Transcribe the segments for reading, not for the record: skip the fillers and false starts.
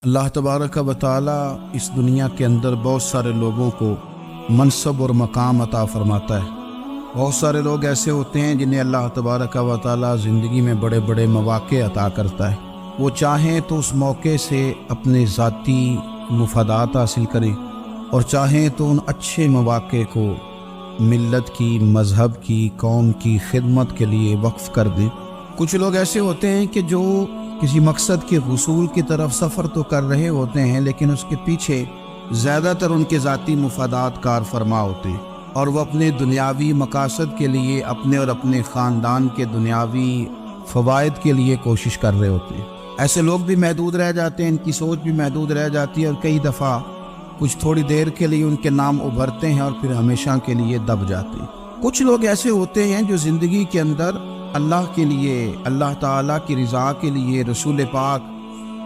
اللہ تبارک و تعالی اس دنیا کے اندر بہت سارے لوگوں کو منصب اور مقام عطا فرماتا ہے۔ بہت سارے لوگ ایسے ہوتے ہیں جنہیں اللہ تبارک و تعالی زندگی میں بڑے بڑے مواقع عطا کرتا ہے۔ وہ چاہیں تو اس موقع سے اپنے ذاتی مفادات حاصل کریں اور چاہیں تو ان اچھے مواقع کو ملت کی، مذہب کی، قوم کی خدمت کے لیے وقف کر دیں۔ کچھ لوگ ایسے ہوتے ہیں کہ جو کسی مقصد کے حصول کی طرف سفر تو کر رہے ہوتے ہیں، لیکن اس کے پیچھے زیادہ تر ان کے ذاتی مفادات کار فرما ہوتے ہیں اور وہ اپنے دنیاوی مقاصد کے لیے، اپنے اور اپنے خاندان کے دنیاوی فوائد کے لیے کوشش کر رہے ہوتے ہیں۔ ایسے لوگ بھی محدود رہ جاتے ہیں، ان کی سوچ بھی محدود رہ جاتی ہے اور کئی دفعہ کچھ تھوڑی دیر کے لیے ان کے نام ابھرتے ہیں اور پھر ہمیشہ کے لیے دب جاتے ہیں۔ کچھ لوگ ایسے ہوتے ہیں جو زندگی کے اندر اللہ کے لیے، اللہ تعالیٰ کی رضا کے لیے، رسول پاک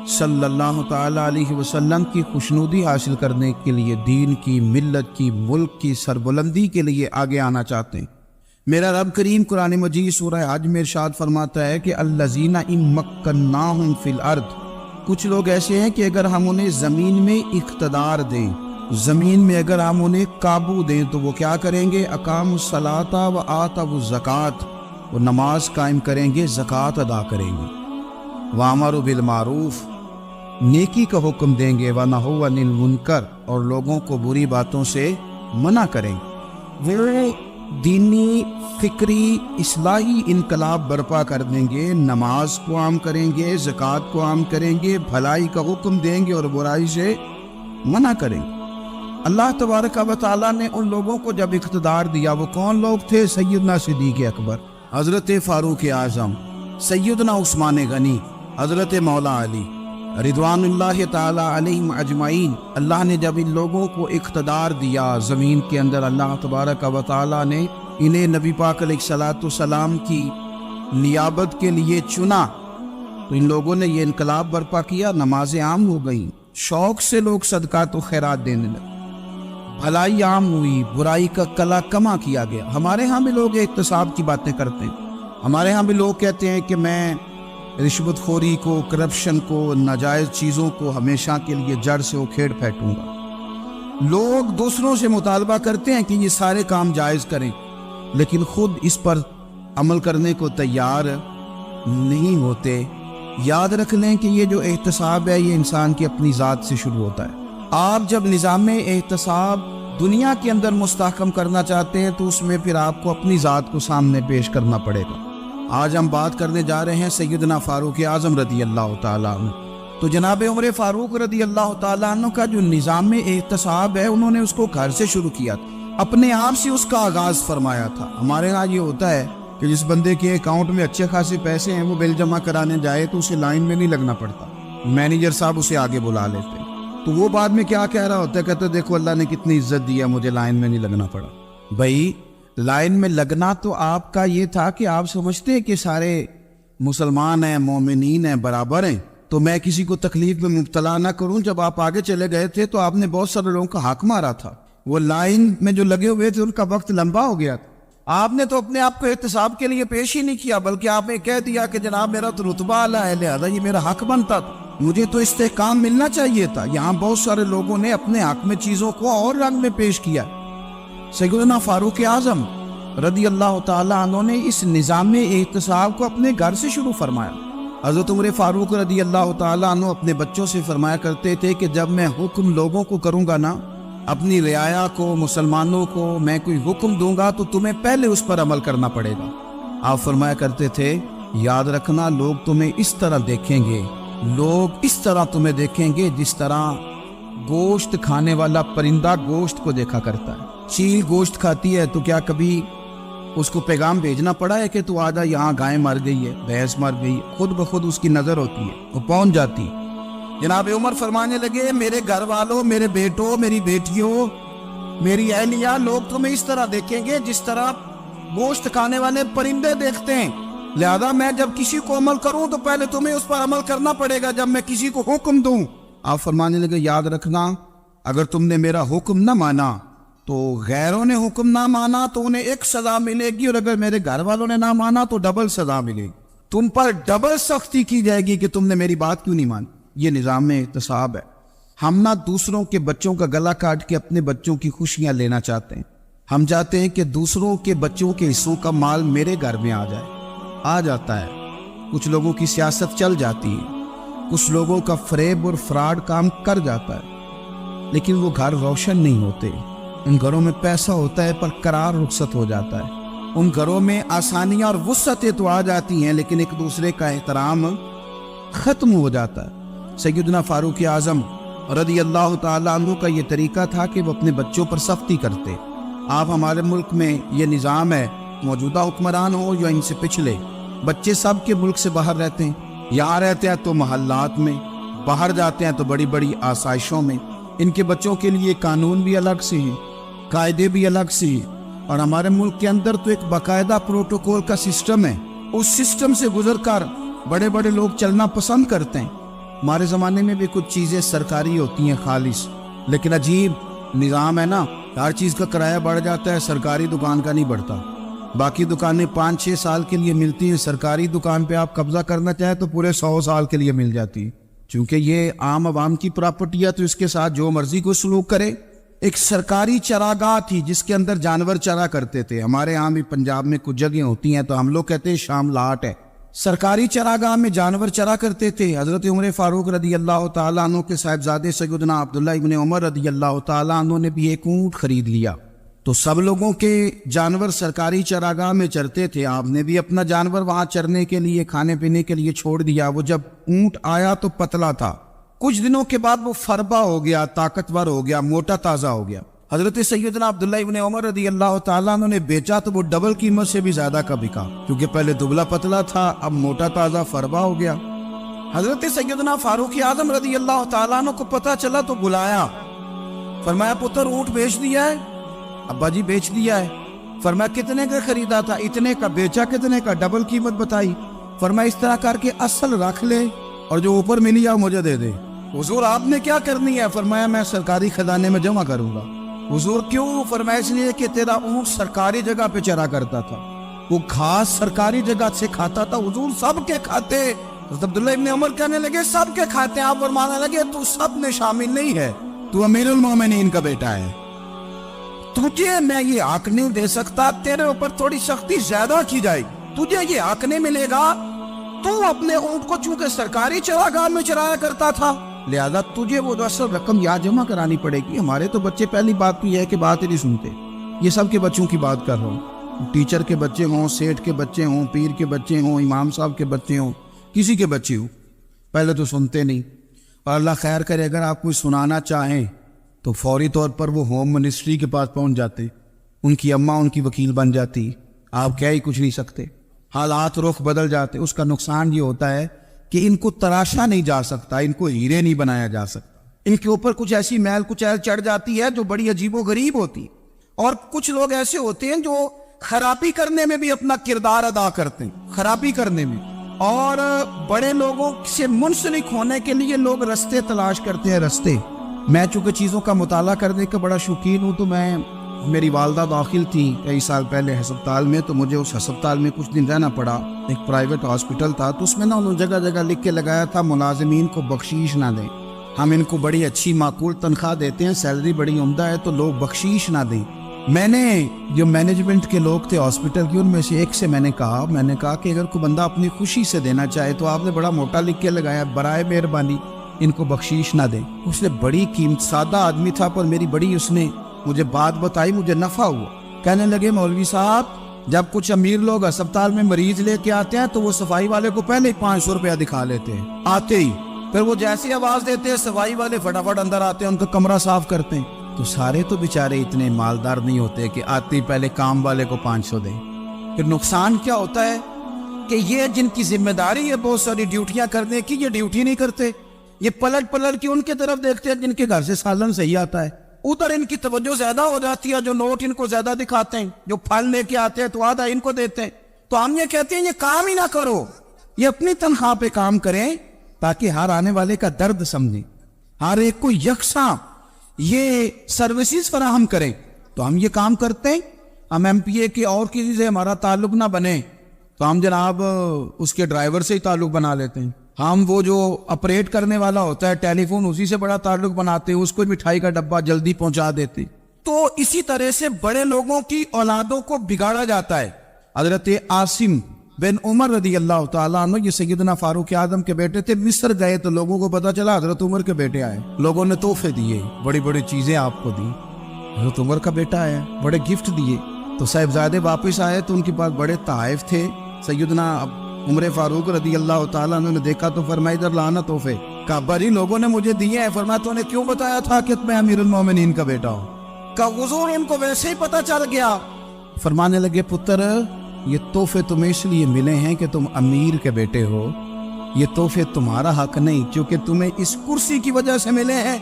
صلی اللہ تعالیٰ علیہ وسلم کی خوشنودی حاصل کرنے کے لیے، دین کی، ملت کی، ملک کی سربلندی کے لیے آگے آنا چاہتے ہیں۔ میرا رب کریم قرآن مجید سورہ حج میں ارشاد فرماتا ہے کہ الذین ان مکناہم فی الارض، کچھ لوگ ایسے ہیں کہ اگر ہم انہیں زمین میں اقتدار دیں، زمین میں اگر ہم انہیں قابو دیں تو وہ کیا کریں گے؟ اقاموا الصلاۃ و آتوا الزکوٰۃ، وہ نماز قائم کریں گے، زکوٰۃ ادا کریں گے، وامروا بالمعروف، نیکی کا حکم دیں گے، ونہوا عن المنکر، اور لوگوں کو بری باتوں سے منع کریں گے۔ وہ دینی، فکری، اصلاحی انقلاب برپا کر دیں گے، نماز کو عام کریں گے، زکوٰۃ کو عام کریں گے، بھلائی کا حکم دیں گے اور برائی سے منع کریں گے۔ اللہ تبارک و تعالیٰ نے ان لوگوں کو جب اقتدار دیا، وہ کون لوگ تھے؟ سیدنا صدیق اکبر، حضرت فاروق اعظم، سیدنا عثمان غنی، حضرت مولا علی رضوان اللہ تعالی علیہم اجمعین۔ اللہ نے جب ان لوگوں کو اقتدار دیا زمین کے اندر، اللہ تبارک و تعالی نے انہیں نبی پاک علیہ الصلوۃ والسلام کی نیابت کے لیے چنا، تو ان لوگوں نے یہ انقلاب برپا کیا، نمازیں عام ہو گئیں، شوق سے لوگ صدقات و خیرات دینے لگے، بھلائی عام ہوئی، برائی کا کلا کما کیا گیا۔ ہمارے ہاں بھی لوگ احتساب کی باتیں کرتے ہیں، ہمارے ہاں بھی لوگ کہتے ہیں کہ میں رشوت خوری کو، کرپشن کو، ناجائز چیزوں کو ہمیشہ کے لیے جڑ سے اکھیڑ پھینکوں گا۔ لوگ دوسروں سے مطالبہ کرتے ہیں کہ یہ سارے کام جائز کریں، لیکن خود اس پر عمل کرنے کو تیار نہیں ہوتے۔ یاد رکھ لیں کہ یہ جو احتساب ہے، یہ انسان کی اپنی ذات سے شروع ہوتا ہے۔ آپ جب نظام احتساب دنیا کے اندر مستحکم کرنا چاہتے ہیں تو اس میں پھر آپ کو اپنی ذات کو سامنے پیش کرنا پڑے گا۔ آج ہم بات کرنے جا رہے ہیں سیدنا فاروق اعظم رضی اللہ تعالیٰ عنہ۔ تو جناب عمر فاروق رضی اللہ تعالیٰ عنہ کا جو نظام احتساب ہے، انہوں نے اس کو گھر سے شروع کیا تھا، اپنے آپ سے اس کا آغاز فرمایا تھا۔ ہمارے ہاں یہ ہوتا ہے کہ جس بندے کے اکاؤنٹ میں اچھے خاصے پیسے ہیں، وہ بل جمع کرانے جائے تو اسے لائن میں نہیں لگنا پڑتا، مینیجر صاحب اسے آگے بلا لیتے، تو وہ بعد میں کیا کہہ رہا ہوتا ہے؟ کہتا ہے دیکھو اللہ نے کتنی عزت دی ہے، مجھے لائن میں نہیں لگنا پڑا۔ بھائی لائن میں لگنا تو آپ کا یہ تھا کہ آپ سمجھتے ہیں کہ سارے مسلمان ہیں، مومنین ہیں، برابر ہیں، تو میں کسی کو تکلیف میں مبتلا نہ کروں۔ جب آپ آگے چلے گئے تھے تو آپ نے بہت سارے لوگوں کا حق مارا تھا، وہ لائن میں جو لگے ہوئے تھے ان کا وقت لمبا ہو گیا تھا۔ آپ نے تو اپنے آپ کو احتساب کے لیے پیش ہی نہیں کیا، بلکہ آپ نے کہہ دیا کہ جناب میرا تو رتبہ اعلیٰ ہے، لہذا یہ میرا حق بنتا تھا، مجھے تو استحکام ملنا چاہیے تھا۔ یہاں بہت سارے لوگوں نے اپنے حق میں چیزوں کو اور رنگ میں پیش کیا۔ سیدنا فاروق اعظم رضی اللہ تعالیٰ عنہ نے اس نظام احتساب کو اپنے گھر سے شروع فرمایا۔ حضرت عمر فاروق رضی اللہ تعالیٰ عنہ اپنے بچوں سے فرمایا کرتے تھے کہ جب میں حکم لوگوں کو کروں گا نا، اپنی رعایا کو، مسلمانوں کو میں کوئی حکم دوں گا تو تمہیں پہلے اس پر عمل کرنا پڑے گا۔ آپ فرمایا کرتے تھے یاد رکھنا لوگ تمہیں اس طرح دیکھیں گے، لوگ اس طرح تمہیں دیکھیں گے جس طرح گوشت کھانے والا پرندہ گوشت کو دیکھا کرتا ہے۔ چیل گوشت کھاتی ہے تو کیا کبھی اس کو پیغام بھیجنا پڑا ہے کہ تو آجا یہاں گائے مر گئی ہے، بھینس مر گئی؟ خود بخود اس کی نظر ہوتی ہے، وہ پہنچ جاتی ہے۔ جناب عمر فرمانے لگے میرے گھر والوں، میرے بیٹوں، میری بیٹیوں، میری اہلیہ، لوگ تمہیں اس طرح دیکھیں گے جس طرح گوشت کھانے والے پرندے دیکھتے ہیں، لہذا میں جب کسی کو عمل کروں تو پہلے تمہیں اس پر عمل کرنا پڑے گا جب میں کسی کو حکم دوں۔ آپ فرمانے لگے یاد رکھنا اگر تم نے میرا حکم نہ مانا تو غیروں نے حکم نہ مانا تو انہیں ایک سزا ملے گی، اور اگر میرے گھر والوں نے نہ مانا تو ڈبل سزا ملے گی، تم پر ڈبل سختی کی جائے گی کہ تم نے میری بات کیوں نہیں مانی۔ یہ نظام احتساب ہے۔ ہم نہ دوسروں کے بچوں کا گلا کاٹ کے اپنے بچوں کی خوشیاں لینا چاہتے ہیں، ہم چاہتے ہیں کہ دوسروں کے بچوں کے حصوں کا مال میرے گھر میں آ جاتا ہے۔ کچھ لوگوں کی سیاست چل جاتی ہے، کچھ لوگوں کا فریب اور فراڈ کام کر جاتا ہے، لیکن وہ گھر روشن نہیں ہوتے۔ ان گھروں میں پیسہ ہوتا ہے پر قرار رخصت ہو جاتا ہے۔ ان گھروں میں آسانیاں اور وسعتیں تو آ جاتی ہیں، لیکن ایک دوسرے کا احترام ختم ہو جاتا ہے۔ سیدنا فاروق اعظم رضی اللہ تعالیٰ عنہ کا یہ طریقہ تھا کہ وہ اپنے بچوں پر سختی کرتے۔ آپ ہمارے ملک میں یہ نظام ہے، موجودہ حکمران ہو یا ان سے پچھلے، بچے سب کے ملک سے باہر رہتے ہیں، یہاں رہتے ہیں تو محلات میں، باہر جاتے ہیں تو بڑی بڑی آسائشوں میں۔ ان کے بچوں کے لیے قانون بھی الگ سے ہیں، قاعدے بھی الگ سے ہیں، اور ہمارے ملک کے اندر تو ایک باقاعدہ پروٹوکول کا سسٹم ہے۔ اس سسٹم سے گزر کر بڑے بڑے لوگ چلنا پسند کرتے ہیں۔ ہمارے زمانے میں بھی کچھ چیزیں سرکاری ہوتی ہیں خالص، لیکن عجیب نظام ہے نا، ہر چیز کا کرایہ بڑھ جاتا ہے، سرکاری دکان کا نہیں بڑھتا۔ باقی دکانیں 5-6 سال کے لیے ملتی ہیں، سرکاری دکان پہ آپ قبضہ کرنا چاہیں تو پورے 100 سال کے لیے مل جاتی ہے، چونکہ یہ عام عوام کی پراپرٹی ہے تو اس کے ساتھ جو مرضی کو سلوک کرے۔ ایک سرکاری چراگاہ تھی جس کے اندر جانور چرا کرتے تھے، ہمارے ہاں بھی پنجاب میں کچھ جگہیں ہوتی ہیں تو ہم لوگ کہتے ہیں شام لاٹ ہے۔ سرکاری چراگاہ میں جانور چرا کرتے تھے۔ حضرت عمر فاروق رضی اللہ تعالیٰ عنہ کے صاحبزادے سیدنا عبداللہ ابن عمر رضی اللہ تعالیٰ عنہ نے بھی ایک اونٹ خرید لیا، تو سب لوگوں کے جانور سرکاری چراگاہ میں چرتے تھے، آپ نے بھی اپنا جانور وہاں چرنے کے لیے، کھانے پینے کے لیے چھوڑ دیا۔ وہ جب اونٹ آیا تو پتلا تھا، کچھ دنوں کے بعد وہ فربا ہو گیا، طاقتور ہو گیا، موٹا تازہ ہو گیا۔ حضرت سیدنا عبداللہ ابن عمر رضی اللہ تعالیٰ عنہ نے بیچا تو وہ ڈبل قیمت سے بھی زیادہ کا بکا، کیونکہ پہلے دبلا پتلا تھا، اب موٹا تازہ فربا ہو گیا۔ حضرت سیدنا فاروق اعظم رضی اللہ تعالیٰ عنہ کو پتہ چلا تو بلایا، فرمایا پتر اونٹ بیچ دیا ہے؟ ابا جی بیچ دیا ہے۔ فرمایا کتنے کا خریدا تھا؟ اتنے کا۔ بیچا کتنے کا؟ ڈبل قیمت بتائی۔ فرمایا اس طرح کر کے اصل رکھ لے اور جو اوپر ملی جائے مجھے دے دے۔ حضور آپ نے کیا کرنی ہے؟ فرمایا میں سرکاری خزانے میں جمع کروں گا۔ حضور کیوں؟ فرمایا اس لیے کہ تیرا اونٹ سرکاری جگہ پہ چرا کرتا تھا، وہ گھاس سرکاری جگہ سے کھاتا تھا۔ حضور سب کے کھاتے۔ حضرت عبداللہ ابن عمر کہنے لگے سب کے کھاتے ہیں؟ آپ فرمانے لگے تو سب میں شامل نہیں ہے، تو امیر المومنین کا بیٹا ہے، تجھے میں یہ حق نہیں دے سکتا، تیرے اوپر تھوڑی سختی زیادہ کی جائے گی، تجھے یہ حق نہیں ملے گا۔ تو اپنے اونٹ کو چونکہ سرکاری چراگاہ میں چرایا کرتا تھا، لہذا تجھے وہ اصل رقم یاد جمع کرانی پڑے گی۔ ہمارے تو بچے پہلی بات تو یہ ہے کہ بات ہی نہیں سنتے۔ یہ سب کے بچوں کی بات کر رہا ہوں، ٹیچر کے بچے ہوں، سیٹھ کے بچے ہوں، پیر کے بچے ہوں، امام صاحب کے بچے ہوں، کسی کے بچے ہوں، پہلے تو سنتے نہیں۔ اور اللہ خیر کرے اگر آپ کوئی سنانا چاہیں تو فوری طور پر وہ ہوم منسٹری کے پاس پہنچ جاتے، ان کی اماں ان کی وکیل بن جاتی، آپ کہہ ہی کچھ نہیں سکتے، حالات رخ بدل جاتے۔ اس کا نقصان یہ ہوتا ہے کہ ان کو تراشا نہیں جا سکتا، ان کو ہیرے نہیں بنایا جا سکتا، ان کے اوپر کچھ ایسی میل کچھ ایل چڑھ جاتی ہے جو بڑی عجیب و غریب ہوتی۔ اور کچھ لوگ ایسے ہوتے ہیں جو خرابی کرنے میں بھی اپنا کردار ادا کرتے ہیں، خرابی کرنے میں، اور بڑے لوگوں سے منسلک ہونے کے لیے لوگ رستے تلاش کرتے ہیں، رستے۔ میں چونکہ چیزوں کا مطالعہ کرنے کا بڑا شوقین ہوں، تو میری والدہ داخل تھی کئی سال پہلے ہسپتال میں، تو مجھے اس ہسپتال میں کچھ دن رہنا پڑا، ایک پرائیویٹ ہاسپٹل تھا، تو اس میں انہوں نے جگہ جگہ لکھ کے لگایا تھا ملازمین کو بخشیش نہ دیں، ہم ان کو بڑی اچھی معقول تنخواہ دیتے ہیں، سیلری بڑی عمدہ ہے، تو لوگ بخشیش نہ دیں۔ میں نے جو مینجمنٹ کے لوگ تھے ہاسپٹل کی، ان میں سے ایک سے میں نے کہا کہ اگر کوئی بندہ اپنی خوشی سے دینا چاہے تو آپ نے بڑا موٹا لکھ کے لگایا برائے مہربانی ان کو بخشیش نہ دیں۔ اس نے بڑی قیمت، سادہ آدمی تھا پر میری بڑی اس نے مجھے بات بتائی، مجھے نفع ہوا۔ کہنے لگے مولوی صاحب جب کچھ امیر لوگ اسپتال میں مریض لے کے آتے ہیں تو وہ صفائی والے کو پہلے 500 روپیہ دکھا لیتے ہیں آتے ہی، پھر وہ جیسی آواز دیتے ہیں صفائی والے فٹافٹ اندر آتے ہیں، ان کا کمرہ صاف کرتے ہیں۔ تو سارے تو بیچارے اتنے مالدار نہیں ہوتے کہ آتے ہی پہلے کام والے کو 500 دیں۔ پھر نقصان کیا ہوتا ہے کہ یہ جن کی ذمہ داری ہے بہت ساری ڈیوٹیاں کرنے کی، یہ ڈیوٹی نہیں کرتے، یہ پلٹ کے ان کے طرف دیکھتے ہیں جن کے گھر سے سالن صحیح آتا ہے، ادھر ان کی توجہ زیادہ ہو جاتی ہے، جو نوٹ ان کو زیادہ دکھاتے ہیں، جو پھل لے کے آتے ہیں تو آدھا ان کو دیتے ہیں۔ تو ہم یہ کہتے ہیں یہ کام ہی نہ کرو، یہ اپنی تنخواہ پہ کام کریں تاکہ ہر آنے والے کا درد سمجھیں، ہر ایک کو یکساں یہ سروسز فراہم کریں۔ تو ہم یہ کام کرتے ہیں، ہم ایم پی اے کے اور کسی سے ہمارا تعلق نہ بنے تو ہم جناب اس کے ڈرائیور سے ہی تعلق بنا لیتے ہیں، ہم وہ جو آپریٹ کرنے والا ہوتا ہے ٹیلی فون، اسی سے بڑا تعلق بناتے ہیں، اس کو مٹھائی کا ڈبہ جلدی پہنچا دیتے. تو اسی طرح سے بڑے لوگوں کی اولادوں کو بگاڑا جاتا ہے. حضرت عاصم بن عمر رضی اللہ تعالیٰ عنہ، یہ سیدنا فاروق اعظم کے بیٹے تھے. مصر گئے تو لوگوں کو پتا چلا حضرت عمر کے بیٹے آئے. لوگوں نے تحفے دیے، بڑی بڑی چیزیں آپ کو دی. حضرت عمر کا بیٹا آیا، بڑے گفٹ دیے. تو صاحبزادے واپس آئے تو ان کے پاس بڑے تحائف تھے. سیدنا عمر فاروق رضی اللہ تعالیٰ عنہ نے دیکھا تو فرمایا ادھر لانا تحفے. کہا بھائی لوگوں نے مجھے دیے ہیں. فرمایا تو نے کیوں بتایا تھا کہ میں امیر المومنین کا بیٹا ہوں؟ کہا حضور ان کو ویسے ہی پتا چل گیا. فرمانے لگے پتر یہ تحفے تمہیں اس لیے ملے ہیں کہ تم امیر کے بیٹے ہو، یہ تحفے تمہارا حق نہیں، کیونکہ تمہیں اس کرسی کی وجہ سے ملے ہیں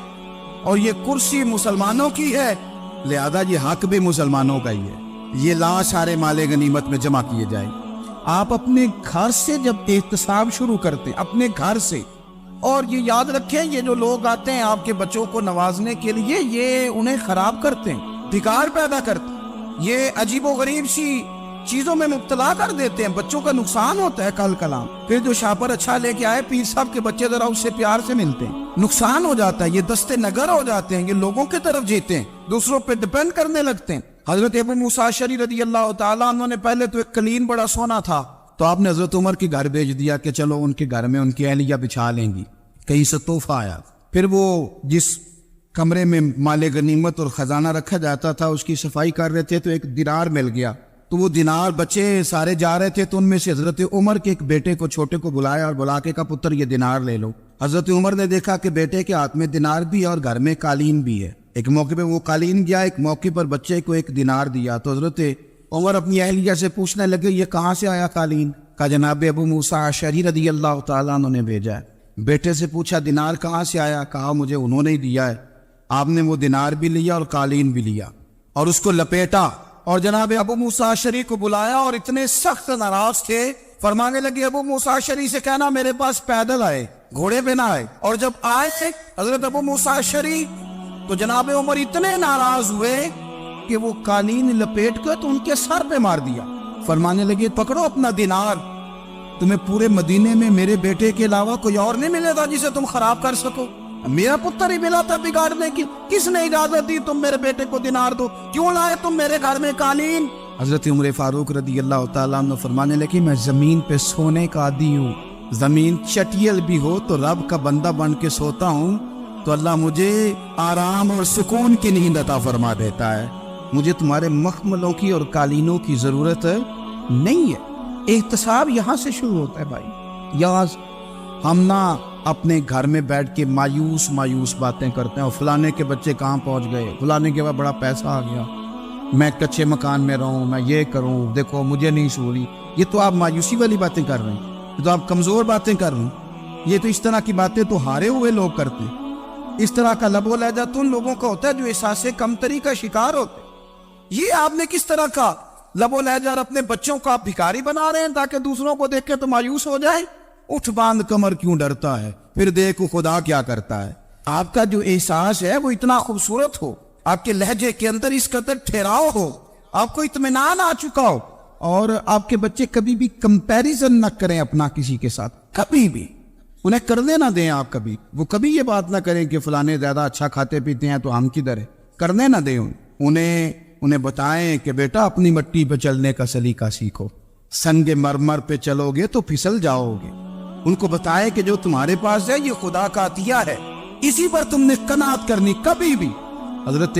اور یہ کرسی مسلمانوں کی ہے، لہذا یہ حق بھی مسلمانوں کا ہی ہے. یہ لا سارے مال غنیمت میں جمع کیے جائیں. آپ اپنے گھر سے جب احتساب شروع کرتے ہیں، اپنے گھر سے، اور یہ یاد رکھیں یہ جو لوگ آتے ہیں آپ کے بچوں کو نوازنے کے لیے، یہ انہیں خراب کرتے ہیں، بگاڑ پیدا کرتے ہیں، یہ عجیب و غریب سی چیزوں میں مبتلا کر دیتے ہیں. بچوں کا نقصان ہوتا ہے کل کلام. پھر جو شاپر اچھا لے کے آئے پیر صاحب کے بچے ذرا اس سے پیار سے ملتے ہیں، نقصان ہو جاتا ہے. یہ دستے نگر ہو جاتے ہیں، یہ لوگوں کی طرف جیتے ہیں، دوسروں پہ ڈیپینڈ کرنے لگتے ہیں. حضرت ابو موسیٰ اشعری رضی اللہ تعالیٰ عنہ نے پہلے تو ایک قلین بڑا سونا تھا، تو آپ نے حضرت عمر کے گھر بھیج دیا کہ چلو ان کے گھر میں ان کی اہلیہ بچھا لیں گی. کہیں سے تحفہ آیا. پھر وہ جس کمرے میں مال غنیمت اور خزانہ رکھا جاتا تھا اس کی صفائی کر رہے تھے تو ایک دینار مل گیا. تو وہ دینار بچے سارے جا رہے تھے تو ان میں سے حضرت عمر کے ایک بیٹے کو چھوٹے کو بلایا اور بلا کے کہا پتر یہ دینار لے لو. حضرت عمر نے دیکھا کہ بیٹے کے ہاتھ میں دینار بھی ہے اور گھر میں قالین بھی ہے. ایک موقع پہ وہ قالین گیا، ایک موقع پر بچے کو ایک دینار دیا. تو حضرت عمر اپنی اہلیہ سے پوچھنے لگے یہ کہاں سے آیا قالین؟ کہا جناب ابو موسیٰ اشعری رضی اللہ تعالیٰ عنہ نے بھیجا ہے. بیٹے سے پوچھا دینار کہاں سے آیا؟ کہا مجھے انہوں نے ہی دیا ہے. آپ نے وہ دینار بھی لیا اور قالین بھی لیا اور اس کو لپیٹا اور جناب ابو موسیٰ اشعری کو بلایا اور اتنے سخت ناراض تھے. فرمانے لگے ابو موسیٰ اشعری سے کہنا میرے پاس پیدل آئے، گھوڑے پہ نہ آئے. اور جب آئے حضرت ابو موسیٰ اشعری تو جناب عمر اتنے ناراض ہوئے کہ وہ قالین لپیٹ کر تو ان کے سر پہ مار دیا. فرمانے لگے پکڑو اپنا دینار، تمہیں پورے مدینے میں میرے بیٹے کے علاوہ کوئی اور نہیں ملے گا جسے تم خراب کر سکو. میرا پتر ہی ملا تھا بگاڑنے کی، کس نے اجازت دی تم میرے بیٹے کو دینار دو؟ کیوں لائے تم میرے گھر میں قالین؟ حضرت عمر فاروق رضی اللہ تعالیٰ عنہ فرمانے لگے میں زمین پہ سونے کا عادی ہوں، زمین چٹیل بھی ہو تو رب کا بندہ بن کے سوتا ہوں تو اللہ مجھے آرام اور سکون کی نیند عطا فرما دیتا ہے. مجھے تمہارے مخملوں کی اور قالینوں کی ضرورت نہیں ہے. احتساب یہاں سے شروع ہوتا ہے بھائی. یہاں ہم نہ اپنے گھر میں بیٹھ کے مایوس باتیں کرتے ہیں اور فلانے کے بچے کہاں پہنچ گئے، فلانے کے بعد بڑا پیسہ آ گیا، میں کچے مکان میں رہوں، میں یہ کروں، دیکھو مجھے نہیں سوری. یہ تو آپ مایوسی والی باتیں کر رہے ہیں، یہ تو آپ کمزور باتیں کر رہے ہیں. یہ تو اس طرح کی باتیں تو ہارے ہوئے لوگ کرتے ہیں. اس طرح کا لب و لہجہ تو ان لوگوں کا ہوتا ہے جو احساس کمتری کا شکار ہوتے. یہ آپ نے کس طرح کا لب و لہجہ اور اپنے بچوں کو آپ بھکاری بنا رہے ہیں تاکہ دوسروں کو دیکھ کے تو مایوس ہو جائے. اٹھ باندھ کمر کیوں ڈرتا ہے، پھر دیکھو خدا کیا کرتا ہے. آپ کا جو احساس ہے وہ اتنا خوبصورت ہو، آپ کے لہجے کے اندر اس قدر ٹھہراؤ ہو، آپ کو اطمینان آ چکا ہو، اور آپ کے بچے کبھی بھی کمپیریزن نہ کریں اپنا کسی کے ساتھ. کبھی بھی انہیں کرنے نہ دیں. آپ کبھی وہ کبھی یہ بات نہ کریں کہ فلانے زیادہ اچھا کھاتے پیتے ہیں تو ہم کدھر ہے. کرنے نہ دیں. انہیں بتائیں کہ بیٹا اپنی مٹی پہ چلنے کا سلیقہ سیکھو، سنگ مرمر پہ چلو گے تو پھسل جاؤ گے. ان کو بتائیں کہ جو تمہارے پاس ہے یہ خدا کا عطیہ ہے، اسی پر تم نے قناعت کرنی. کبھی بھی حضرت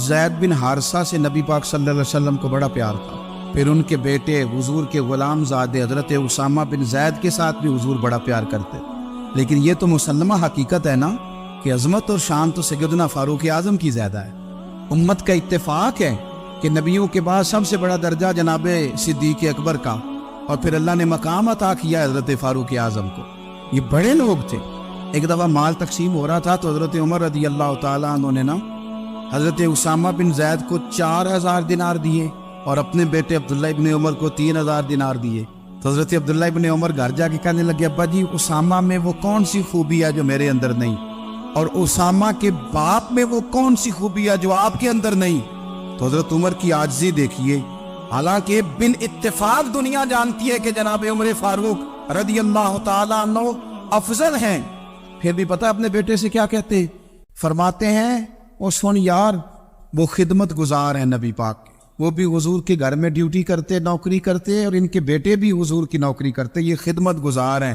زید بن حارثہ سے نبی پاک صلی اللہ علیہ وسلم کو بڑا پیار تھا. پھر ان کے بیٹے حضور کے غلام زادے حضرت اسامہ بن زید کے ساتھ بھی حضور بڑا پیار کرتے. لیکن یہ تو مسلمہ حقیقت ہے نا کہ عظمت اور شان تو سیدنا فاروق اعظم کی زیادہ ہے. امت کا اتفاق ہے کہ نبیوں کے بعد سب سے بڑا درجہ جناب صدیق اکبر کا، اور پھر اللہ نے مقام عطا کیا حضرت فاروق اعظم کو. یہ بڑے لوگ تھے. ایک دفعہ مال تقسیم ہو رہا تھا تو حضرت عمر رضی اللہ تعالیٰ عنہ نے نا حضرت اسامہ بن زید کو 4000 دینار دیے اور اپنے بیٹے عبداللہ ابن عمر کو 3000 دینار دیے. تو حضرت عبداللہ ابن عمر گھر جا کے کہنے لگے ابا جی اسامہ میں وہ کون سی خوبی ہے جو میرے اندر نہیں، اور اسامہ کے باپ میں وہ کون سی خوبی ہے جو آپ کے اندر نہیں. تو حضرت عمر کی عاجزی دیکھیے. حالانکہ بن اتفاق دنیا جانتی ہے کہ جناب عمر فاروق رضی اللہ تعالیٰ عنہ افضل ہیں، پھر بھی پتہ اپنے بیٹے سے کیا کہتے؟ فرماتے ہیں وہ سن یار، وہ خدمت گزار ہیں نبی پاک کے، وہ بھی حضور کے گھر میں ڈیوٹی کرتے، نوکری کرتے، اور ان کے بیٹے بھی حضور کی نوکری کرتے، یہ خدمت گزار ہیں۔